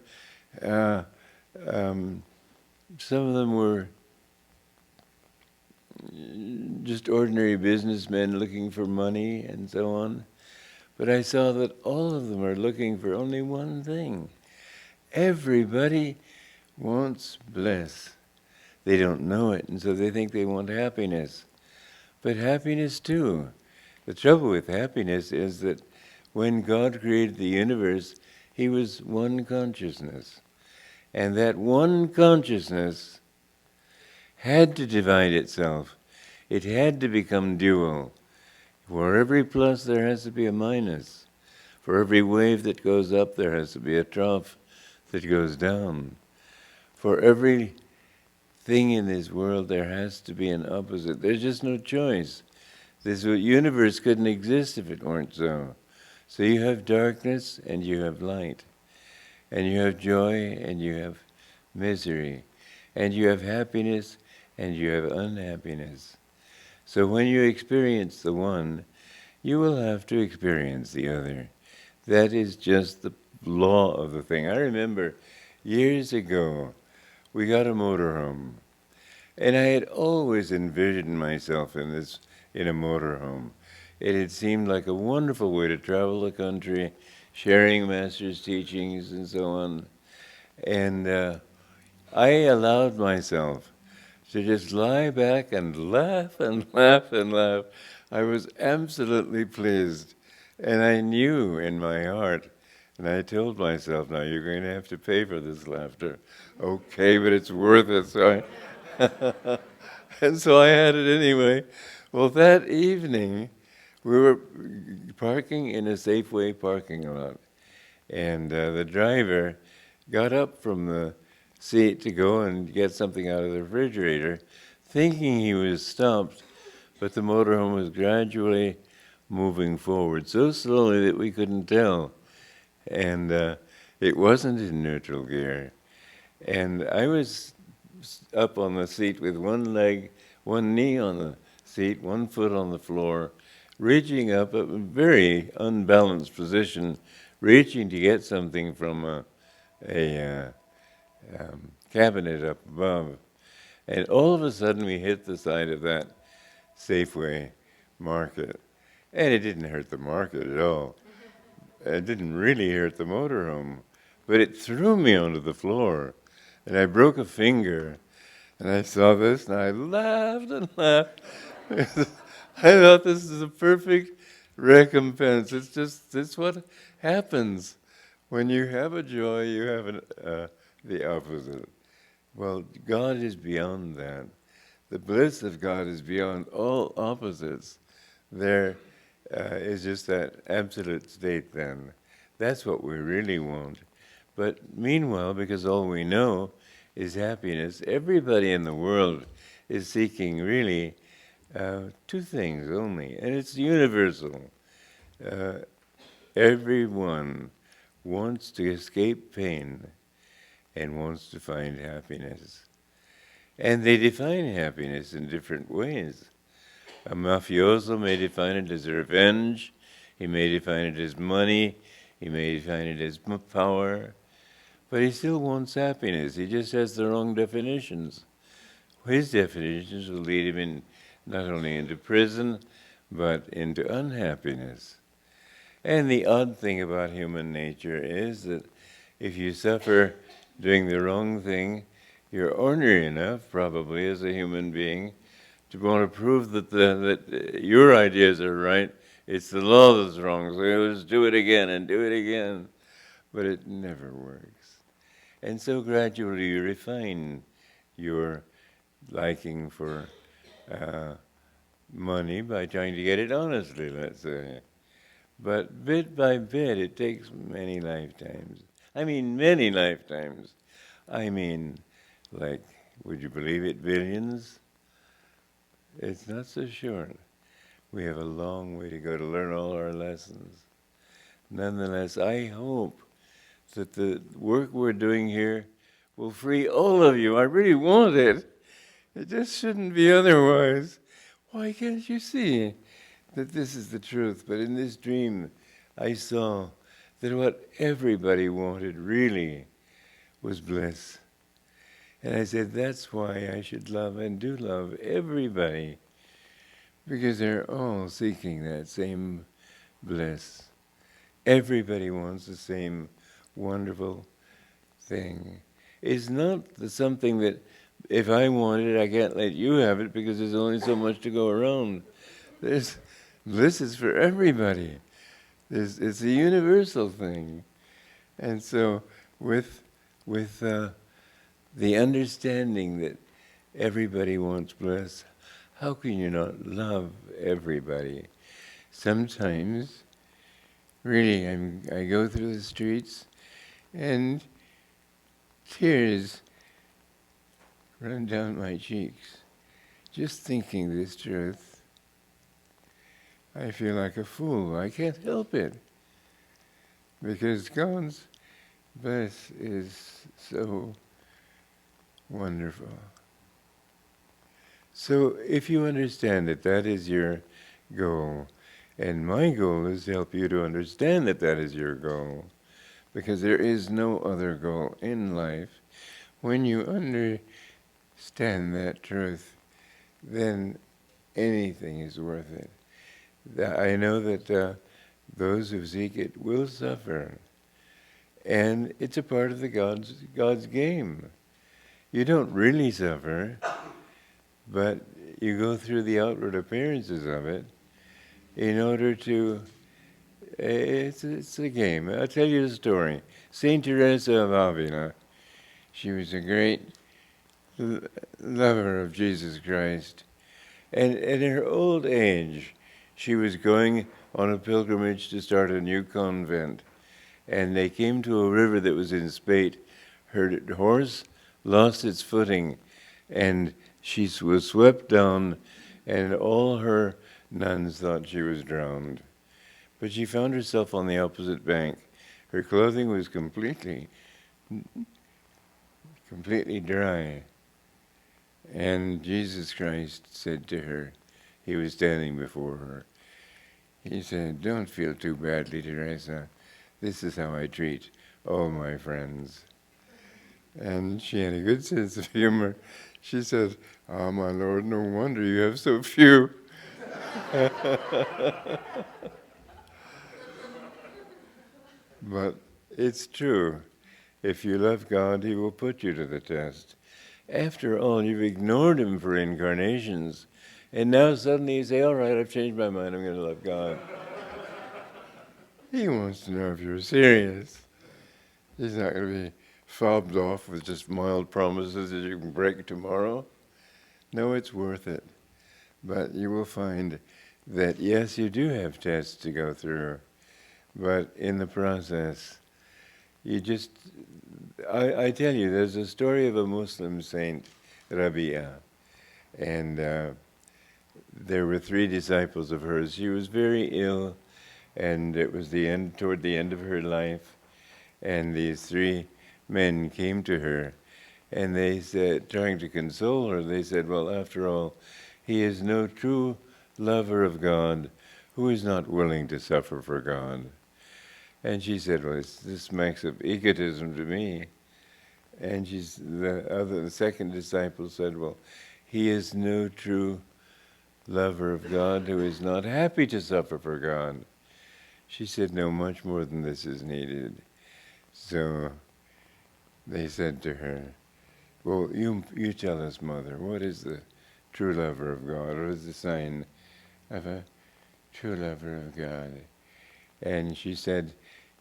Speaker 2: just ordinary businessmen looking for money and so on. But I saw that all of them are looking for only one thing. Everybody wants bliss. They don't know it, and so they think they want happiness. But happiness too. The trouble with happiness is that when God created the universe, He was one consciousness. And that one consciousness had to divide itself. It had to become dual. For every plus, there has to be a minus. For every wave that goes up, there has to be a trough that goes down. For every thing in this world, there has to be an opposite. There's just no choice. This universe couldn't exist if it weren't so. So you have darkness and you have light. And you have joy and you have misery. And you have happiness and you have unhappiness. So when you experience the one, you will have to experience the other. That is just the law of the thing. I remember years ago, we got a motorhome. And I had always envisioned myself in a motorhome. It had seemed like a wonderful way to travel the country, sharing Master's teachings and so on. And I allowed myself to just lie back and laugh and laugh and laugh. I was absolutely pleased. And I knew in my heart, and I told myself, now you're going to have to pay for this laughter. Okay, but it's worth it. So and so I had it anyway. Well, that evening, we were parking in a Safeway parking lot. And the driver got up from the seat to go and get something out of the refrigerator, thinking he was stopped, but the motorhome was gradually moving forward, so slowly that we couldn't tell. And it wasn't in neutral gear. And I was up on the seat with one leg, one knee on the seat, one foot on the floor, reaching up, a very unbalanced position, reaching to get something from a cabinet up above. And all of a sudden we hit the side of that Safeway market. And it didn't hurt the market at all. It didn't really hurt the motorhome. But it threw me onto the floor. And I broke a finger. And I saw this and I laughed and laughed. I thought this is a perfect recompense. It's what happens. When you have a joy, you have the opposite. Well, God is beyond that. The bliss of God is beyond all opposites. There is just that absolute state then. That's what we really want. But meanwhile, because all we know is happiness, everybody in the world is seeking really two things only, and it's universal. Everyone wants to escape pain and wants to find happiness. And they define happiness in different ways. A mafioso may define it as revenge, he may define it as money, he may define it as power, but he still wants happiness. He just has the wrong definitions. His definitions will lead him in not only into prison, but into unhappiness. And the odd thing about human nature is that if you suffer doing the wrong thing, you're ornery enough, probably as a human being, to want to prove that your ideas are right. It's the law that's wrong, so you just do it again and do it again. But it never works. And so gradually you refine your liking for money by trying to get it honestly, let's say. But bit by bit, it takes many lifetimes. I mean, many lifetimes. I mean, like, would you believe it, billions? It's not so short. We have a long way to go to learn all our lessons. Nonetheless, I hope that the work we're doing here will free all of you. I really want it. It just shouldn't be otherwise. Why can't you see that this is the truth? But in this dream, I saw that what everybody wanted really was bliss. And I said, that's why I should love and do love everybody, because they're all seeking that same bliss. Everybody wants the same wonderful thing. It's not something that if I want it, I can't let you have it because there's only so much to go around. Bliss is for everybody. It's a universal thing. And so with the understanding that everybody wants bliss, how can you not love everybody? Sometimes, really, I go through the streets and tears run down my cheeks just thinking this truth. I feel like a fool. I can't help it because God's bliss is so wonderful. So if you understand that that is your goal, and my goal is to help you to understand that that is your goal, because there is no other goal in life. When you understand that truth, then anything is worth it. I know that those who seek it will suffer, and it's a part of the God's game. You don't really suffer, but you go through the outward appearances of it in order to. It's a game. I'll tell you a story. Saint Teresa of Avila. She was a great lover of Jesus Christ, and in her old age, she was going on a pilgrimage to start a new convent, and they came to a river that was in spate. Her horse lost its footing, and she was swept down, and all her nuns thought she was drowned. But she found herself on the opposite bank. Her clothing was completely dry. And Jesus Christ said to her, he was standing before her, he said, "Don't feel too badly, Teresa. This is how I treat all my friends." And she had a good sense of humor. She said, "Ah, my Lord, no wonder you have so few." But it's true. If you love God, he will put you to the test. After all, you've ignored him for incarnations, and now suddenly you say, all right, I've changed my mind, I'm going to love God. He wants to know if you're serious. He's not going to be fobbed off with just mild promises that you can break tomorrow. No, it's worth it. But you will find that, yes, you do have tests to go through, but in the process, you just, I tell you, there's a story of a Muslim saint, Rabia, and there were 3 disciples of hers. She was very ill, and it was toward the end of her life, and these 3 men came to her, and they said, trying to console her, they said, well, after all, he is no true lover of God who is not willing to suffer for God. And she said, well, this smacks of egotism to me. And the second disciple said, well, he is no true lover of God who is not happy to suffer for God. She said, no, much more than this is needed. So they said to her, well, you tell us, Mother, what is the true lover of God? What is the sign of a true lover of God? And she said,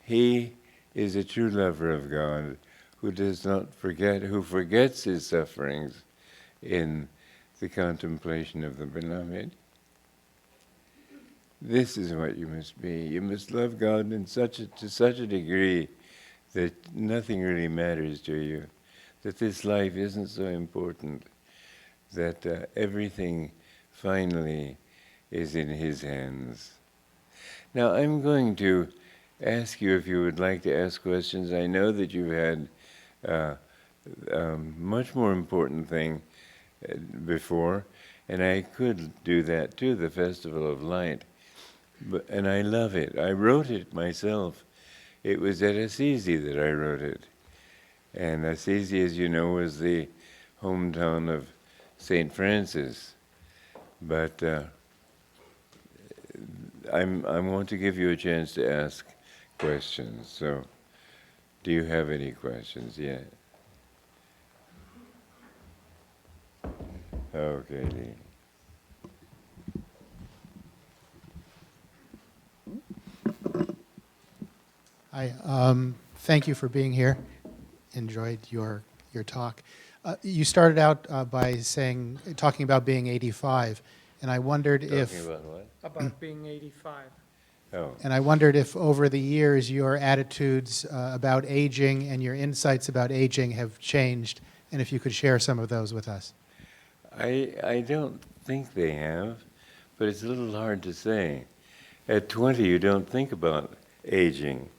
Speaker 2: he is a true lover of God who does not forget, who forgets his sufferings in the contemplation of the beloved. This is what you must be. You must love God to such a degree that nothing really matters to you, that this life isn't so important, that everything finally is in His hands. Now I'm going to ask you if you would like to ask questions. I know that you've had a much more important thing before, and I could do that too, the Festival of Light. And I love it. I wrote it myself. It was at Assisi that I wrote it. And Assisi, as you know, was the hometown of St. Francis. But I want to give you a chance to ask questions. So, do you have any questions yet? Okay, Lee.
Speaker 5: Hi, thank you for being here. Enjoyed your talk. You started out by talking about being 85, and I wondered
Speaker 2: Talking about what?
Speaker 6: About being 85.
Speaker 2: Oh.
Speaker 5: and I wondered if over the years your attitudes about aging and your insights about aging have changed, and if you could share some of those with us.
Speaker 2: I don't think they have, but it's a little hard to say. At 20, you don't think about aging.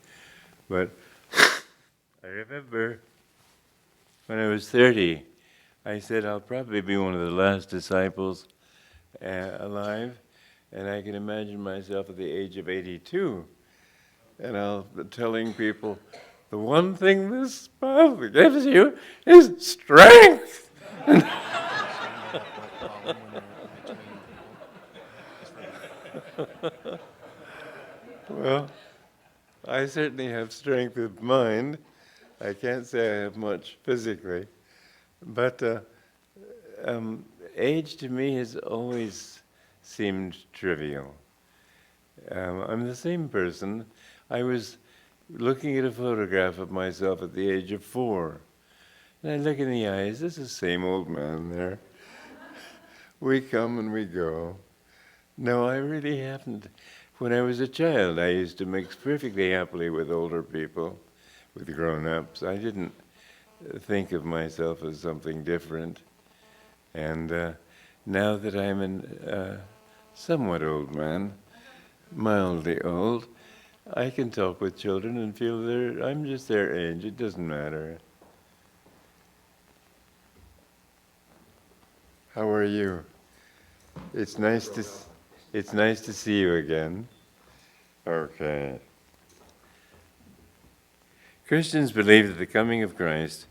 Speaker 2: But I remember when I was 30, I said, I'll probably be one of the last disciples alive, and I can imagine myself at the age of 82. And I'll be telling people, the one thing this path gives you is strength. Well, I certainly have strength of mind. I can't say I have much physically. But age to me has always seemed trivial. I'm the same person. I was looking at a photograph of myself at the age of 4. And I look in the eyes, this is the same old man there. We come and we go. No, I really haven't. When I was a child, I used to mix perfectly happily with older people, with grown-ups. I didn't think of myself as something different. And now that I'm a somewhat old man, mildly old, I can talk with children and feel I'm just their age. It doesn't matter. How are you? It's nice to see you again. Okay. Christians believe that the coming of Christ,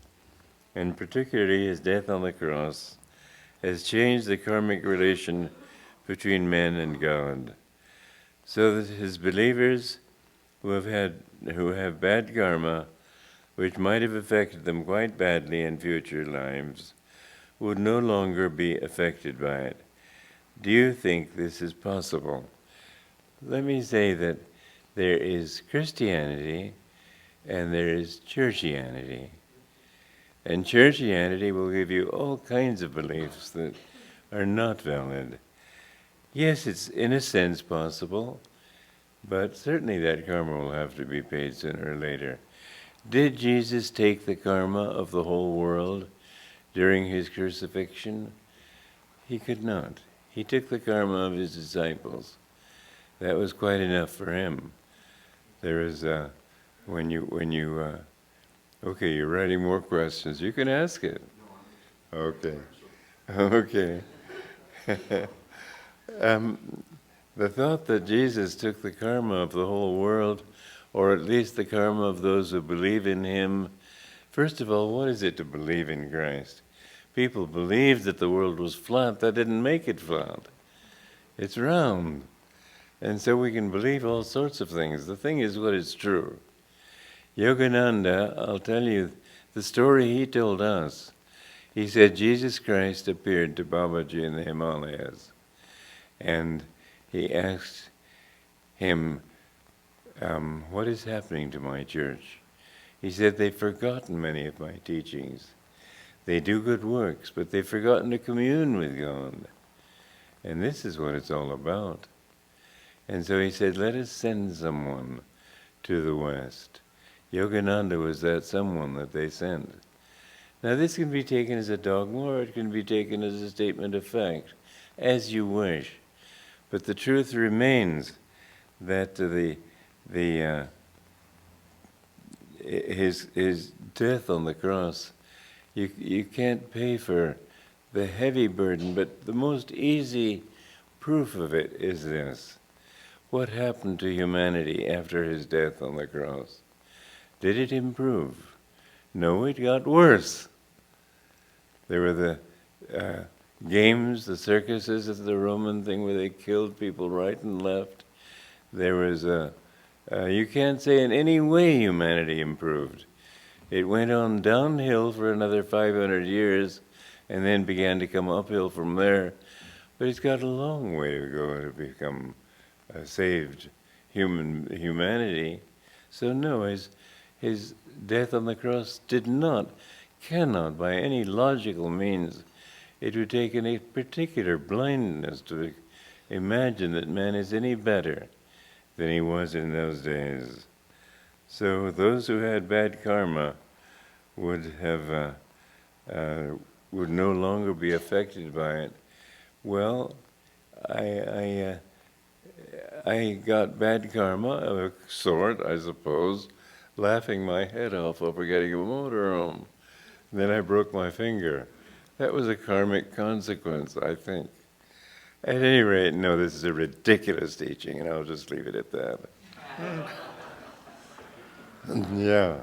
Speaker 2: and particularly his death on the cross, has changed the karmic relation between men and God, so that his believers who have bad karma, which might have affected them quite badly in future lives, would no longer be affected by it. Do you think this is possible? Let me say that there is Christianity and there is churchianity. And churchianity will give you all kinds of beliefs that are not valid. Yes, it's in a sense possible, but certainly that karma will have to be paid sooner or later. Did Jesus take the karma of the whole world during his crucifixion? He could not. He took the karma of his disciples. That was quite enough for him. There is okay, you're writing more questions. You can ask it. Okay. Okay. The thought that Jesus took the karma of the whole world, or at least the karma of those who believe in him, First of all, what is it to believe in Christ? People believed that the world was flat. That didn't make it flat. It's round. And so we can believe all sorts of things. The thing is what is true. Yogananda, I'll tell you the story he told us. He said Jesus Christ appeared to Babaji in the Himalayas. And he asked him, what is happening to my church? He said, they've forgotten many of my teachings. They do good works, but they've forgotten to commune with God. And this is what it's all about. And so he said, let us send someone to the West. Yogananda was that someone that they sent. Now this can be taken as a dogma, or it can be taken as a statement of fact, as you wish. But the truth remains that his death on the cross, you can't pay for the heavy burden, but the most easy proof of it is this. What happened to humanity after his death on the cross? Did it improve? No, it got worse. There were the games, the circuses of the Roman thing where they killed people right and left. There was you can't say in any way humanity improved. It went on downhill for another 500 years and then began to come uphill from there. But it's got a long way to go to become a saved humanity. So no, his death on the cross cannot by any logical means, it would take any particular blindness to imagine that man is any better than he was in those days. So those who had bad karma would no longer be affected by it. Well, I got bad karma of a sort, I suppose, laughing my head off over getting a motorhome. Then I broke my finger. That was a karmic consequence, I think. At any rate, no, this is a ridiculous teaching, and I'll just leave it at that. Yeah.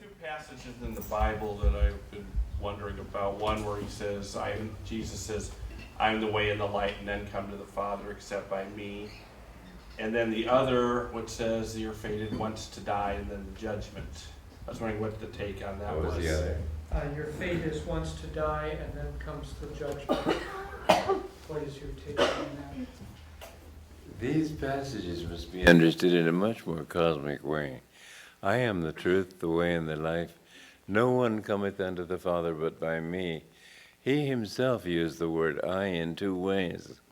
Speaker 6: Two passages in the Bible that I've been wondering about. One where Jesus says, I am the way and the light, and none come to the Father except by me. And then the other, which says you're fated once to die and then the judgment. I was wondering what the take on that was.
Speaker 2: The other?
Speaker 7: Your fate is once to die, and then comes the judgment. What is your take on that?
Speaker 2: These passages must be understood in a much more cosmic way. I am the truth, the way, and the life. No one cometh unto the Father but by me. He himself used the word I in two ways.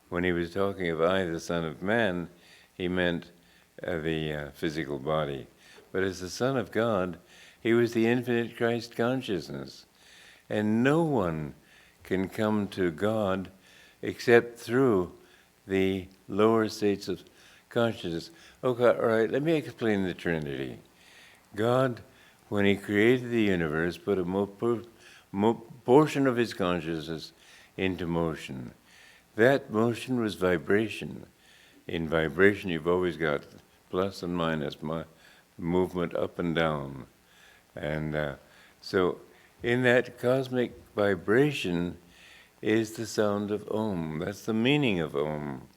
Speaker 2: When he was talking of I, the Son of Man, he meant the physical body. But as the Son of God, he was the infinite Christ consciousness. And no one can come to God except through the lower states of consciousness. Okay, all right, let me explain the Trinity. God, when he created the universe, put a portion of his consciousness into motion. That motion was vibration. In vibration, you've always got plus and minus, movement up and down. And so in that cosmic vibration is the sound of Om. That's the meaning of Om,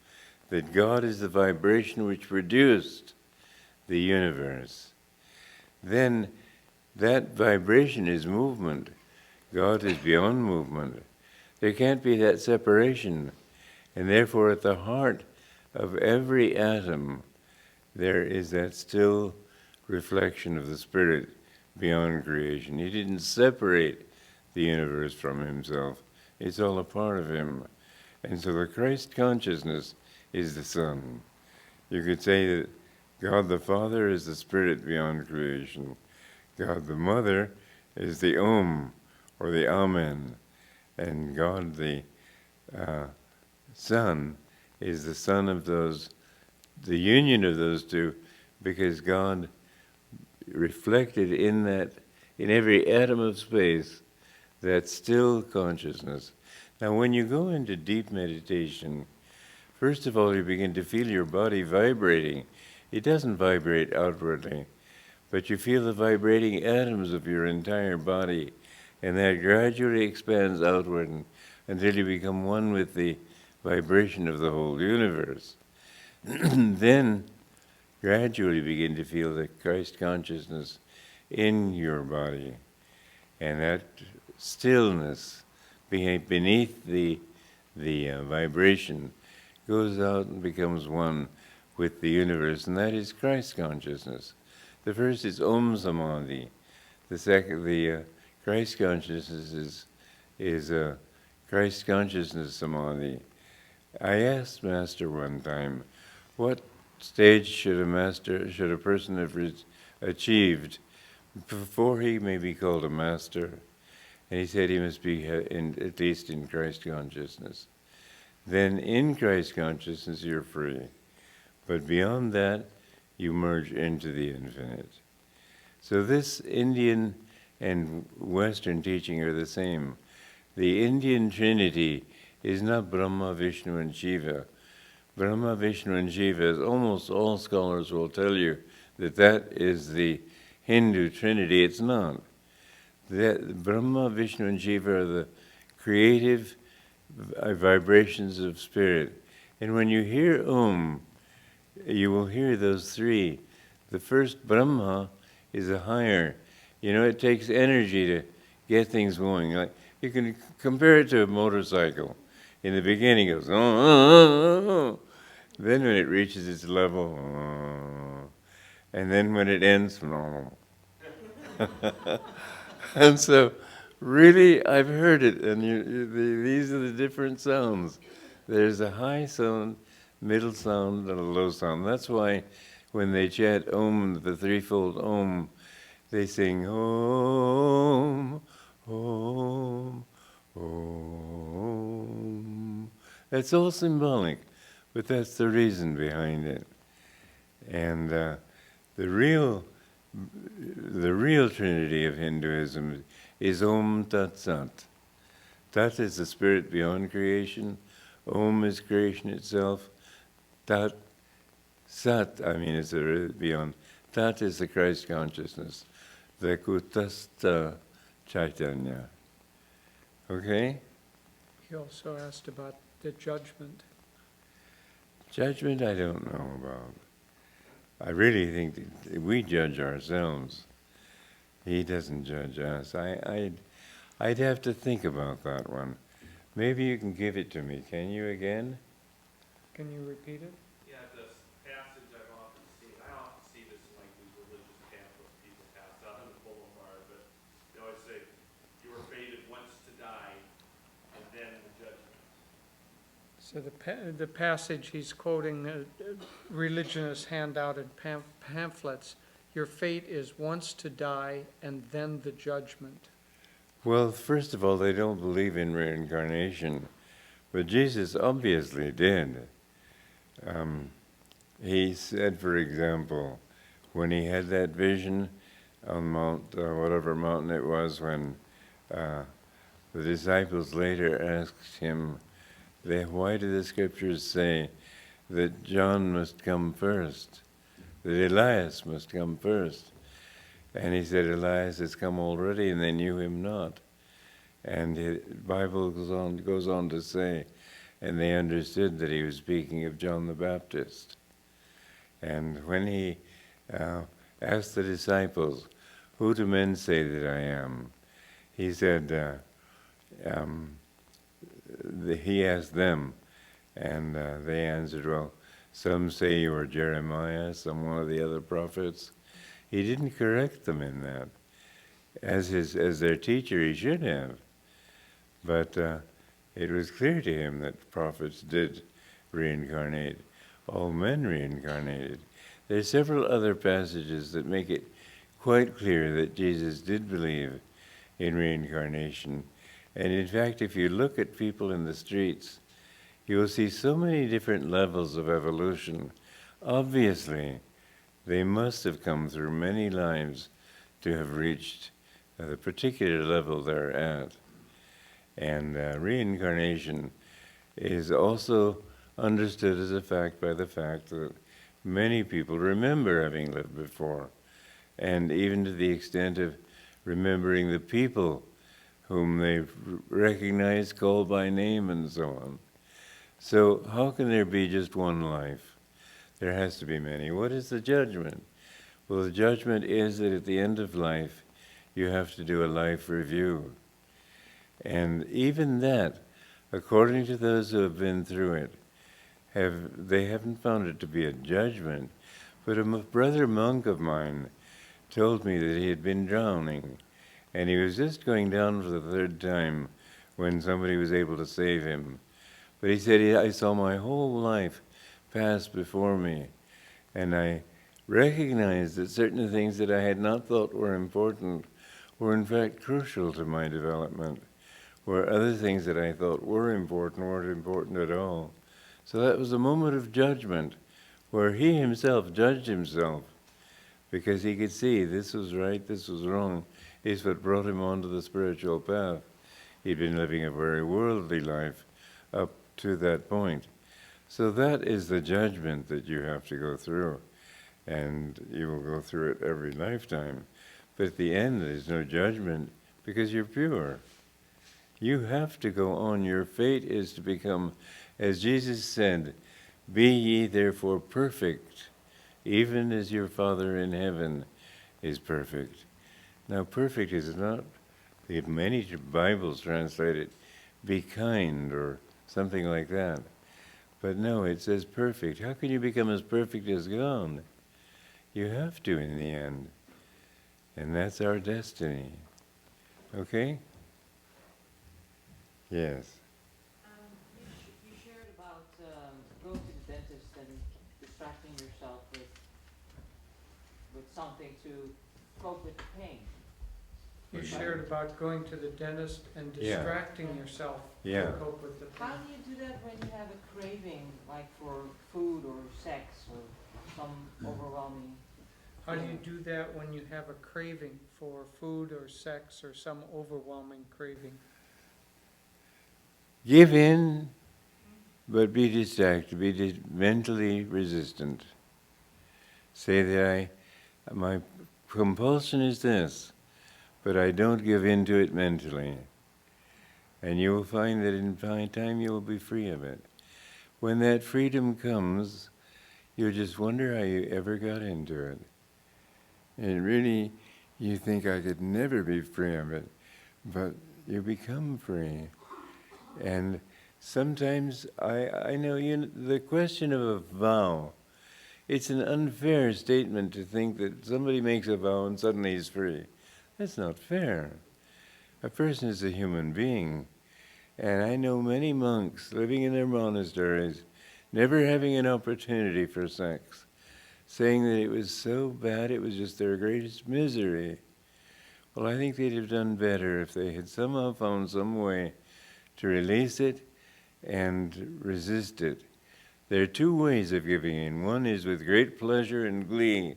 Speaker 2: that God is the vibration which produced the universe. Then that vibration is movement. God is beyond movement. There can't be that separation. And therefore at the heart of every atom there is that still reflection of the Spirit beyond creation. He didn't separate the universe from himself. It's all a part of him. And so the Christ consciousness is the Son. You could say that God the Father is the Spirit beyond creation. God the Mother is the Om, or the Amen. And God the Son is the Son of those, the union of those two, because God reflected in that, in every atom of space, that still consciousness. Now when you go into deep meditation, first of all you begin to feel your body vibrating. it doesn't vibrate outwardly, but you feel the vibrating atoms of your entire body, and that gradually expands outward until you become one with the vibration of the whole universe. Then gradually begin to feel the Christ consciousness in your body, and that stillness beneath the vibration goes out and becomes one with the universe, and that is Christ consciousness. The first is Om Samadhi. The second, the Christ consciousness is Christ consciousness Samadhi. I asked Master one time, what stage should a person have achieved before he may be called a master? And he said he must be at least in Christ consciousness. Then in Christ consciousness you're free. But beyond that, you merge into the infinite. So this Indian and Western teaching are the same. The Indian Trinity is not Brahma, Vishnu, and Shiva. Brahma, Vishnu, and Shiva, as almost all scholars will tell you, that is the Hindu Trinity. It's not. That Brahma, Vishnu, and Shiva are the creative vibrations of spirit. And when you hear Om, you will hear those three. The first, Brahma, is a higher. You know, it takes energy to get things going. Like, you can compare it to a motorcycle. In the beginning, it goes, oh, oh, oh, oh. Then when it reaches its level, oh. And then when it ends, oh. And so, really, I've heard it, and these are the different sounds. There's a high sound, middle sound, and a low sound. That's why when they chant Om, the threefold Om, they sing Om, Om, Om. That's all symbolic, but that's the reason behind it. And the real Trinity of Hinduism is Om Tat Sat. Tat is the spirit beyond creation. Om is creation itself. Tat Sat, it's beyond. Tat is the Christ consciousness, the Kutastha Chaitanya. Okay?
Speaker 7: He also asked about the judgment.
Speaker 2: Judgment I don't know about. I really think that we judge ourselves. He doesn't judge us. I'd have to think about that one. Maybe you can give it to me. Can you again?
Speaker 7: Can you repeat it?
Speaker 6: Yeah, this passage I often see this in like these religious pamphlets people pass out on the boulevard, but they always say, you were fated once to die, and then the judgment.
Speaker 7: So the passage he's quoting, religionists hand out in pamphlets, your fate is once to die and then the judgment.
Speaker 2: Well, first of all, they don't believe in reincarnation, but Jesus obviously did. He said, for example, when he had that vision on Mount, whatever mountain it was, when the disciples later asked him, why do the scriptures say that John must come first, that Elias must come first? And he said, Elias has come already, and they knew him not. And the Bible goes on to say, and they understood that he was speaking of John the Baptist. And when he asked the disciples, who do men say that I am? He said, he asked them, and they answered, well, some say you are Jeremiah, some one of the other prophets. He didn't correct them in that. As their teacher, he should have. But it was clear to him that prophets did reincarnate. All men reincarnated. There are several other passages that make it quite clear that Jesus did believe in reincarnation. And in fact, if you look at people in the streets, you will see so many different levels of evolution. Obviously, they must have come through many lives to have reached the particular level they're at. And reincarnation is also understood as a fact by the fact that many people remember having lived before, and even to the extent of remembering the people whom they've recognized, called by name, and so on. So how can there be just one life? There has to be many. What is the judgment? Well, the judgment is that at the end of life, you have to do a life review. And even that, according to those who have been through it, they haven't found it to be a judgment. But a brother monk of mine told me that he had been drowning, and he was just going down for the third time when somebody was able to save him. But he said, I saw my whole life pass before me, and I recognized that certain things that I had not thought were important were in fact crucial to my development, where other things that I thought were important weren't important at all. So that was a moment of judgment, where he himself judged himself, because he could see this was right, this was wrong. It's what brought him onto the spiritual path. He'd been living a very worldly life up to that point. So that is the judgment that you have to go through, and you will go through it every lifetime. But at the end, there's no judgment, because you're pure. You have to go on. Your fate is to become, as Jesus said, be ye therefore perfect, even as your Father in heaven is perfect. Now, perfect is not, many Bibles translate it, be kind or something like that. But no, it says perfect. How can you become as perfect as God? You have to in the end. And that's our destiny. Okay? Yes.
Speaker 8: You shared about going to the dentist and distracting yourself with something to cope with the pain.
Speaker 7: You shared about going to the dentist and
Speaker 2: Yeah.
Speaker 7: distracting yourself
Speaker 2: Yeah.
Speaker 7: to cope with the
Speaker 8: How
Speaker 7: pain.
Speaker 8: do you do that when you have a craving, like for food or sex or some overwhelming?
Speaker 7: How do you do that when you have a craving for food or sex or some overwhelming craving?
Speaker 2: Give in, but be distracted, be mentally resistant. Say that my compulsion is this, but I don't give in to it mentally. And you will find that in time you will be free of it. When that freedom comes, you'll just wonder how you ever got into it. And really, you think I could never be free of it, but you become free. And sometimes I know the question of a vow, it's an unfair statement to think that somebody makes a vow and suddenly he's free. That's not fair. A person is a human being. And I know many monks living in their monasteries, never having an opportunity for sex, saying that it was so bad it was just their greatest misery. Well, I think they'd have done better if they had somehow found some way to release it and resist it. There are two ways of giving in. One is with great pleasure and glee.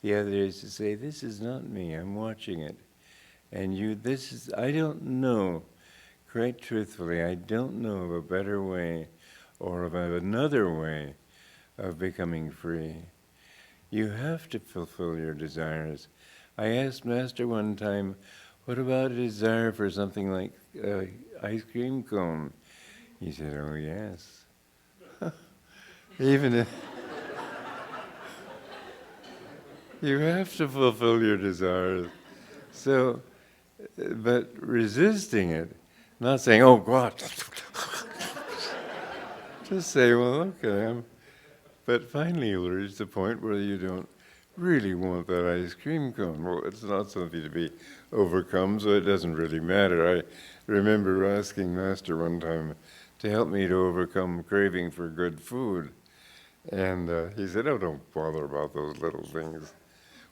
Speaker 2: The other is to say, this is not me, I'm watching it. And I don't know, quite truthfully, I don't know of a better way or of another way of becoming free. You have to fulfill your desires. I asked Master one time, what about a desire for something like ice cream cone? He said, oh yes. Even if you have to fulfill your desires. So, but resisting it, not saying, oh God, just say, well, okay. But finally you'll reach the point where you don't really want that ice cream cone. Well, it's not something to be overcome, so it doesn't really matter. I remember asking Master one time to help me to overcome craving for good food. And he said, oh, don't bother about those little things.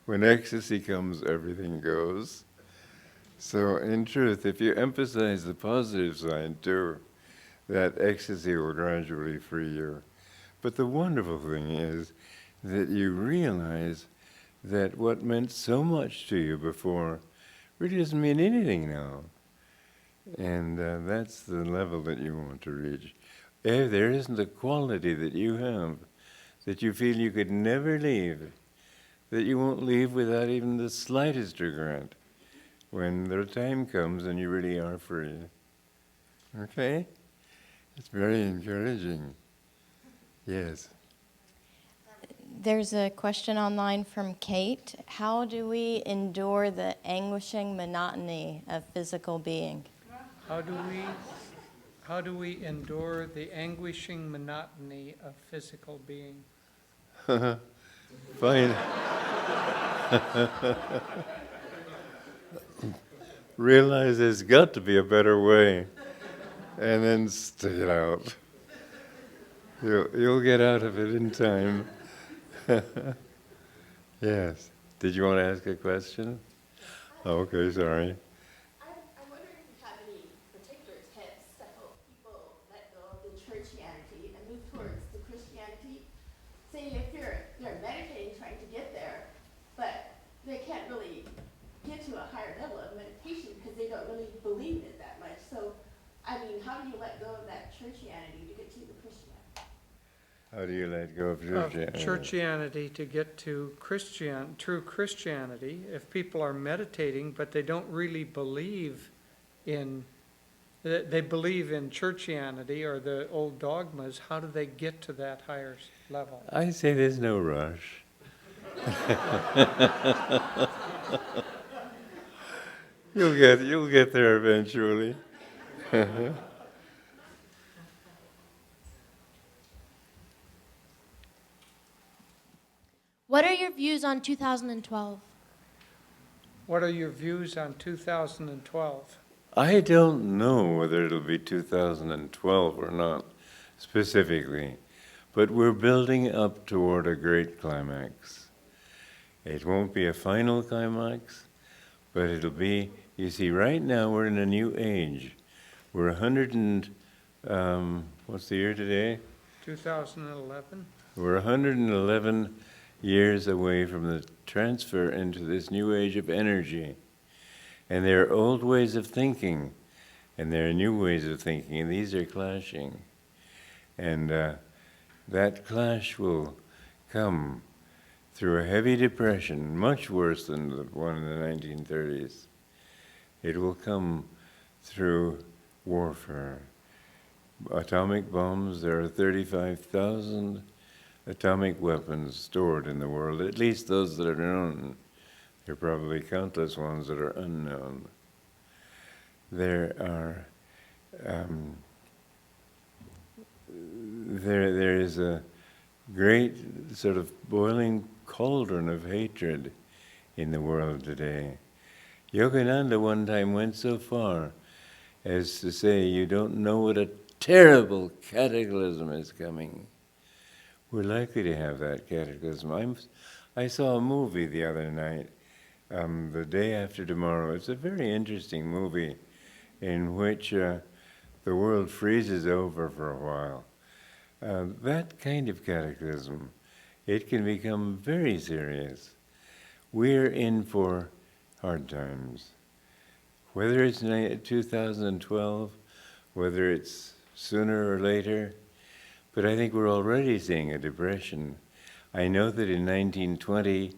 Speaker 2: When ecstasy comes, everything goes. So in truth, if you emphasize the positive side too, that ecstasy will gradually free you. But the wonderful thing is that you realize that what meant so much to you before really doesn't mean anything now. And that's the level that you want to reach. There isn't a quality that you have that you feel you could never leave, that you won't leave without even the slightest regret when the time comes and you really are free. Okay? It's very encouraging. Yes.
Speaker 9: There's a question online from Kate. How do we endure the anguishing monotony of physical being?
Speaker 7: How do we endure the anguishing monotony of physical being?
Speaker 2: Fine. Realize there's got to be a better way, and then stick it out. You'll get out of it in time. Yes. Did you want to ask a question? Oh, okay, sorry.
Speaker 10: I'm wondering if you have any particular tips to help people let go of the churchianity and move towards the Christianity. Say if they're meditating, trying to get there, but they can't really get to a higher level of meditation because they don't really believe it that much. So, I mean, how do you let go of that churchianity to get to the Christianity?
Speaker 2: How do you let go of
Speaker 7: Of
Speaker 2: churchianity?
Speaker 7: churchianity to get to true Christianity. If people are meditating, but they don't really believe in, they believe in churchianity or the old dogmas, how do they get to that higher level?
Speaker 2: I say there's no rush. You'll get there eventually.
Speaker 11: What are your views on 2012?
Speaker 7: What are your views on 2012?
Speaker 2: I don't know whether it'll be 2012 or not, specifically, but we're building up toward a great climax. It won't be a final climax, but it'll be, you see, right now we're in a new age. We're 100 and, what's the year today?
Speaker 7: 2011?
Speaker 2: We're 111 years away from the transfer into this new age of energy. And there are old ways of thinking, and there are new ways of thinking, and these are clashing. And that clash will come through a heavy depression, much worse than the one in the 1930s. It will come through warfare. Atomic bombs, there are 35,000 atomic weapons stored in the world, at least those that are known. There are probably countless ones that are unknown. There are, there is a great sort of boiling cauldron of hatred in the world today. Yogananda one time went so far as to say, you don't know what a terrible cataclysm is coming. We're likely to have that cataclysm. I saw a movie the other night, The Day After Tomorrow. It's a very interesting movie in which the world freezes over for a while. That kind of cataclysm, it can become very serious. We're in for hard times. Whether it's 2012, whether it's sooner or later, but I think we're already seeing a depression. I know that in 1920,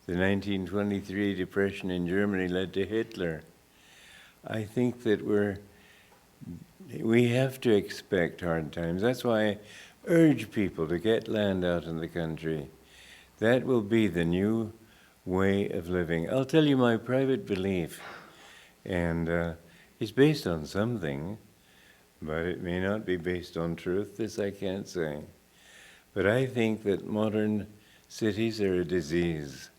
Speaker 2: the 1923 depression in Germany led to Hitler. I think that we have to expect hard times. That's why I urge people to get land out in the country. That will be the new way of living. I'll tell you my private belief, and it's based on something, but it may not be based on truth. This I can't say. But I think that modern cities are a disease.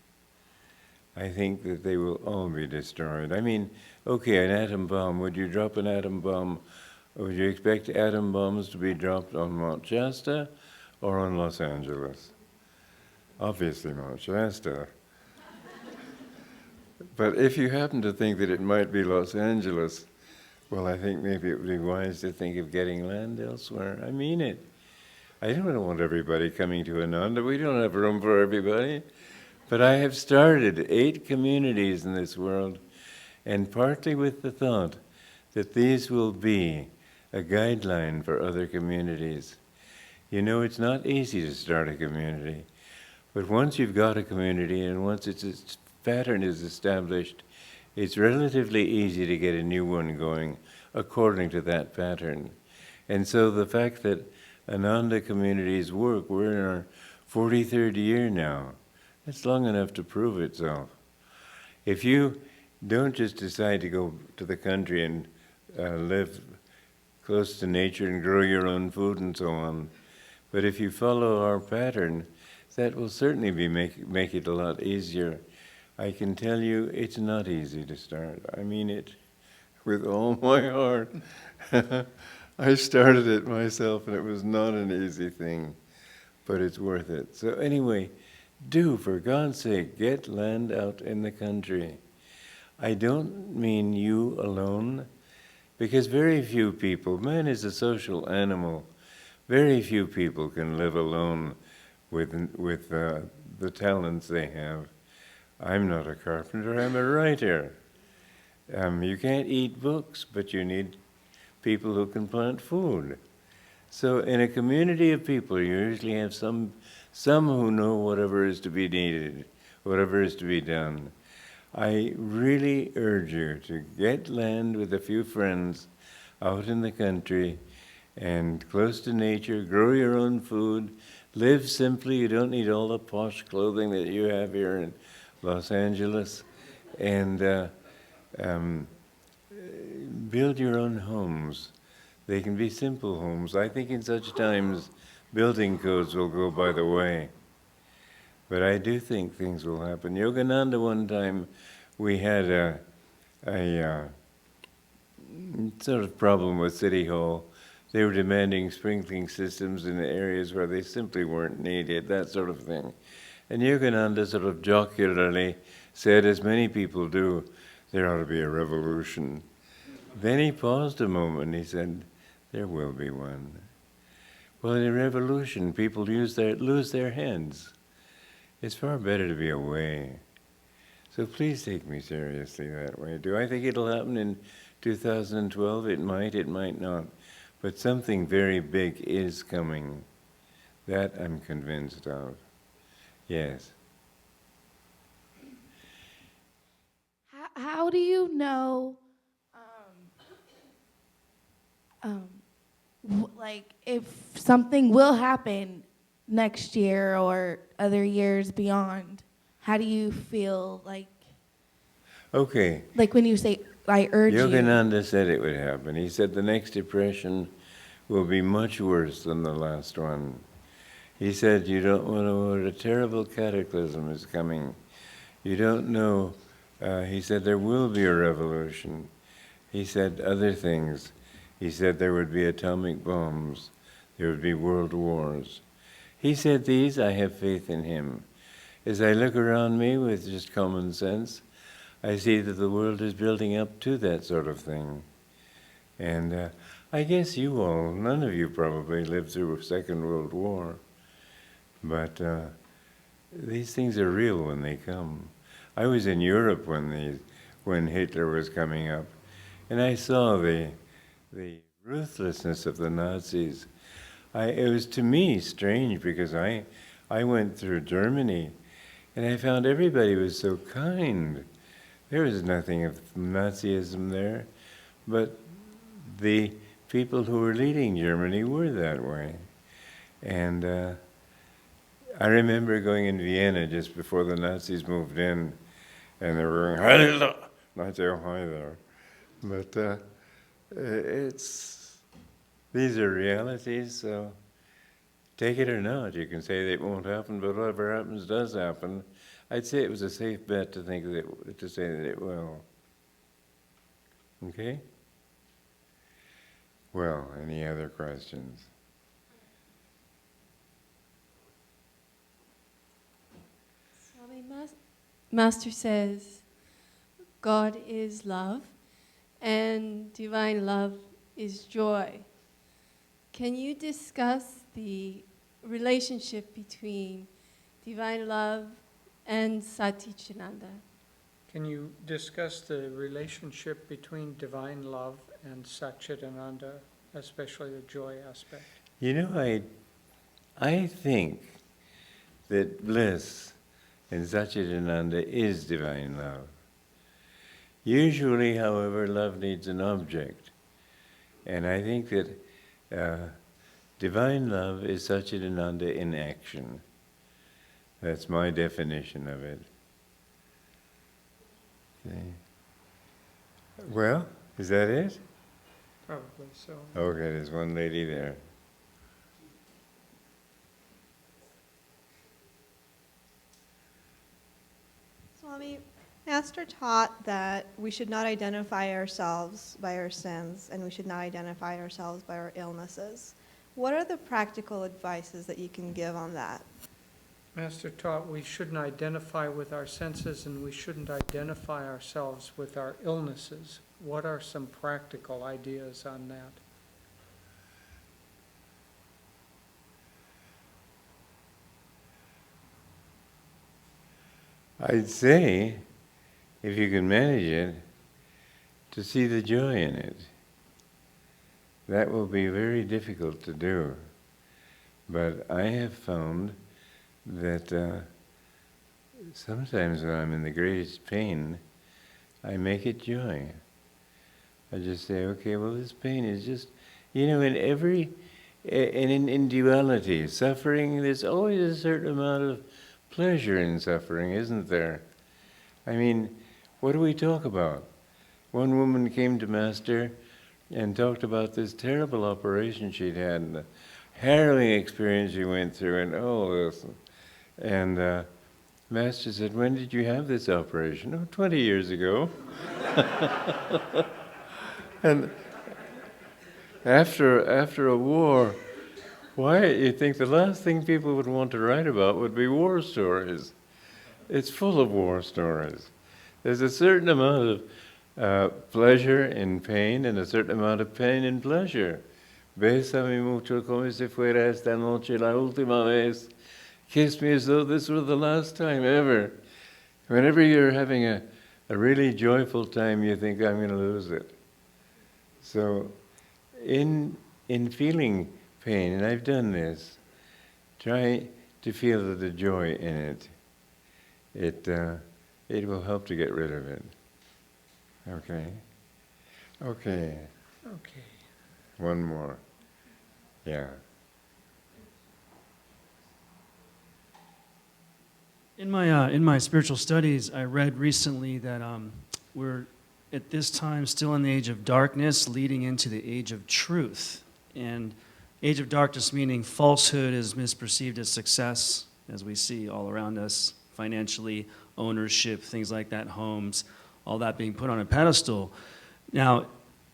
Speaker 2: I think that they will all be destroyed. I mean, okay, an atom bomb. Would you drop an atom bomb? Would you expect atom bombs to be dropped on Mount Shasta or on Los Angeles? Obviously Mount Shasta. But if you happen to think that it might be Los Angeles, well, I think maybe it would be wise to think of getting land elsewhere. I mean it. I don't want everybody coming to Ananda. We don't have room for everybody. But I have started 8 communities in this world, and partly with the thought that these will be a guideline for other communities. You know, it's not easy to start a community, but once you've got a community and once its pattern is established, it's relatively easy to get a new one going according to that pattern. And so the fact that Ananda communities work, we're in our 43rd year now. That's long enough to prove itself. If you don't just decide to go to the country and live close to nature and grow your own food and so on, but if you follow our pattern, that will certainly make it a lot easier. I can tell you it's not easy to start. I mean it with all my heart. I started it myself and it was not an easy thing, but it's worth it. So anyway, do, for God's sake, get land out in the country. I don't mean you alone, because very few people, man is a social animal, very few people can live alone with the talents they have. I'm not a carpenter, I'm a writer. You can't eat books, but you need people who can plant food. So in a community of people, you usually have some who know whatever is to be needed, whatever is to be done. I really urge you to get land with a few friends out in the country and close to nature, grow your own food, live simply. You don't need all the posh clothing that you have here in Los Angeles, and build your own homes. They can be simple homes. I think in such times, building codes will go by the way. But I do think things will happen. Yogananda, one time, we had a sort of problem with City Hall. They were demanding sprinkling systems in the areas where they simply weren't needed, that sort of thing. And Yogananda sort of jocularly said, as many people do, there ought to be a revolution. Then he paused a moment and he said, there will be one. Well, in a revolution, people lose their heads. It's far better to be away. So please take me seriously that way. Do I think it'll happen in 2012? It might not. But something very big is coming. That I'm convinced of. Yes.
Speaker 11: How do you know, like, if something will happen next year or other years beyond? How do you feel like?
Speaker 2: Okay.
Speaker 11: Like when you say, I urge you.
Speaker 2: Yogananda said it would happen. He said the next depression will be much worse than the last one. He said you don't know what a terrible cataclysm is coming. You don't know. He said there will be a revolution. He said other things. He said there would be atomic bombs. There would be world wars. He said these, I have faith in him. As I look around me with just common sense, I see that the world is building up to that sort of thing. And I guess you all, none of you probably lived through a Second World War, but these things are real when they come. I was in Europe when Hitler was coming up, and I saw the ruthlessness of the Nazis. It was to me strange because I went through Germany, and I found everybody was so kind. There was nothing of Nazism there, but the people who were leading Germany were that way. And I remember going in Vienna just before the Nazis moved in, and they were going, "Hi, not say, oh, hi there." But these are realities, so take it or not. You can say that it won't happen, but whatever happens does happen. I'd say it was a safe bet to say that it will. Okay? Well, any other questions?
Speaker 12: Swami, Master says God is love and divine love is joy. Can you discuss the relationship between divine love and Satchidananda?
Speaker 7: Can you discuss the relationship between divine love and Satchidananda, especially the joy aspect?
Speaker 2: You know, I I think that bliss in Satchidananda is divine love. Usually, however, love needs an object. And I think that divine love is Satchidananda in action. That's my definition of it. Okay. Well, is that it?
Speaker 7: Probably so.
Speaker 2: Okay, there's one lady there.
Speaker 13: Swami, Master taught that we should not identify ourselves by our sins and we should not identify ourselves by our illnesses. What are the practical advices that you can give on that?
Speaker 7: Master taught we shouldn't identify with our senses and we shouldn't identify ourselves with our illnesses. What are some practical ideas on that?
Speaker 2: I'd say, if you can manage it, to see the joy in it. That will be very difficult to do. But I have found that sometimes when I'm in the greatest pain, I make it joy. I just say, okay, well, this pain is just, in every, and in duality, suffering, there's always a certain amount of pleasure in suffering, isn't there? I mean, what do we talk about? One woman came to Master and talked about this terrible operation she'd had and the harrowing experience she went through and all this. And Master said, when did you have this operation? Oh, 20 years ago. And after a war, why, you think the last thing people would want to write about would be war stories. It's full of war stories. There's a certain amount of pleasure in pain and a certain amount of pain in pleasure. Bésame mucho como si fuera esta noche la última vez. Kiss me as though this were the last time ever. Whenever you're having a really joyful time, you think, I'm going to lose it. So in feeling pain, and I've done this, try to feel the joy in it. It will help to get rid of it. Okay? Okay.
Speaker 7: Okay.
Speaker 2: One more. Yeah.
Speaker 14: In my spiritual studies, I read recently that we're at this time still in the age of darkness, leading into the age of truth. And age of darkness meaning falsehood is misperceived as success, as we see all around us, financially, ownership, things like that, homes, all that being put on a pedestal. Now,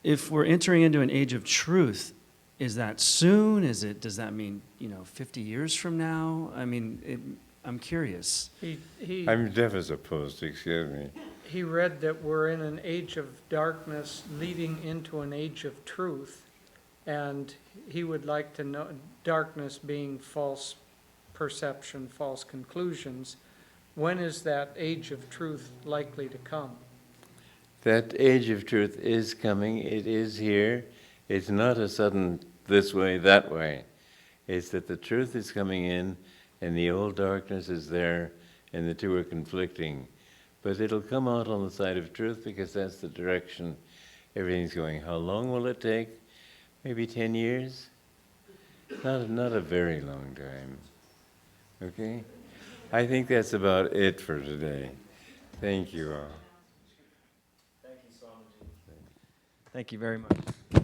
Speaker 14: if we're entering into an age of truth, is that soon? Does that mean 50 years from now? I mean, I'm curious.
Speaker 2: I'm deaf as a post, excuse me.
Speaker 7: He read that we're in an age of darkness leading into an age of truth, and he would like to know, darkness being false perception, false conclusions, when is that age of truth likely to come?
Speaker 2: That age of truth is coming. It is here. It's not a sudden this way, that way. It's that the truth is coming in and the old darkness is there and the two are conflicting. But it'll come out on the side of truth because that's the direction everything's going. How long will it take? Maybe 10 years? Not a very long time. Okay? I think that's about it for today. Thank you all.
Speaker 14: Thank you, Swamiji. Thank you very much.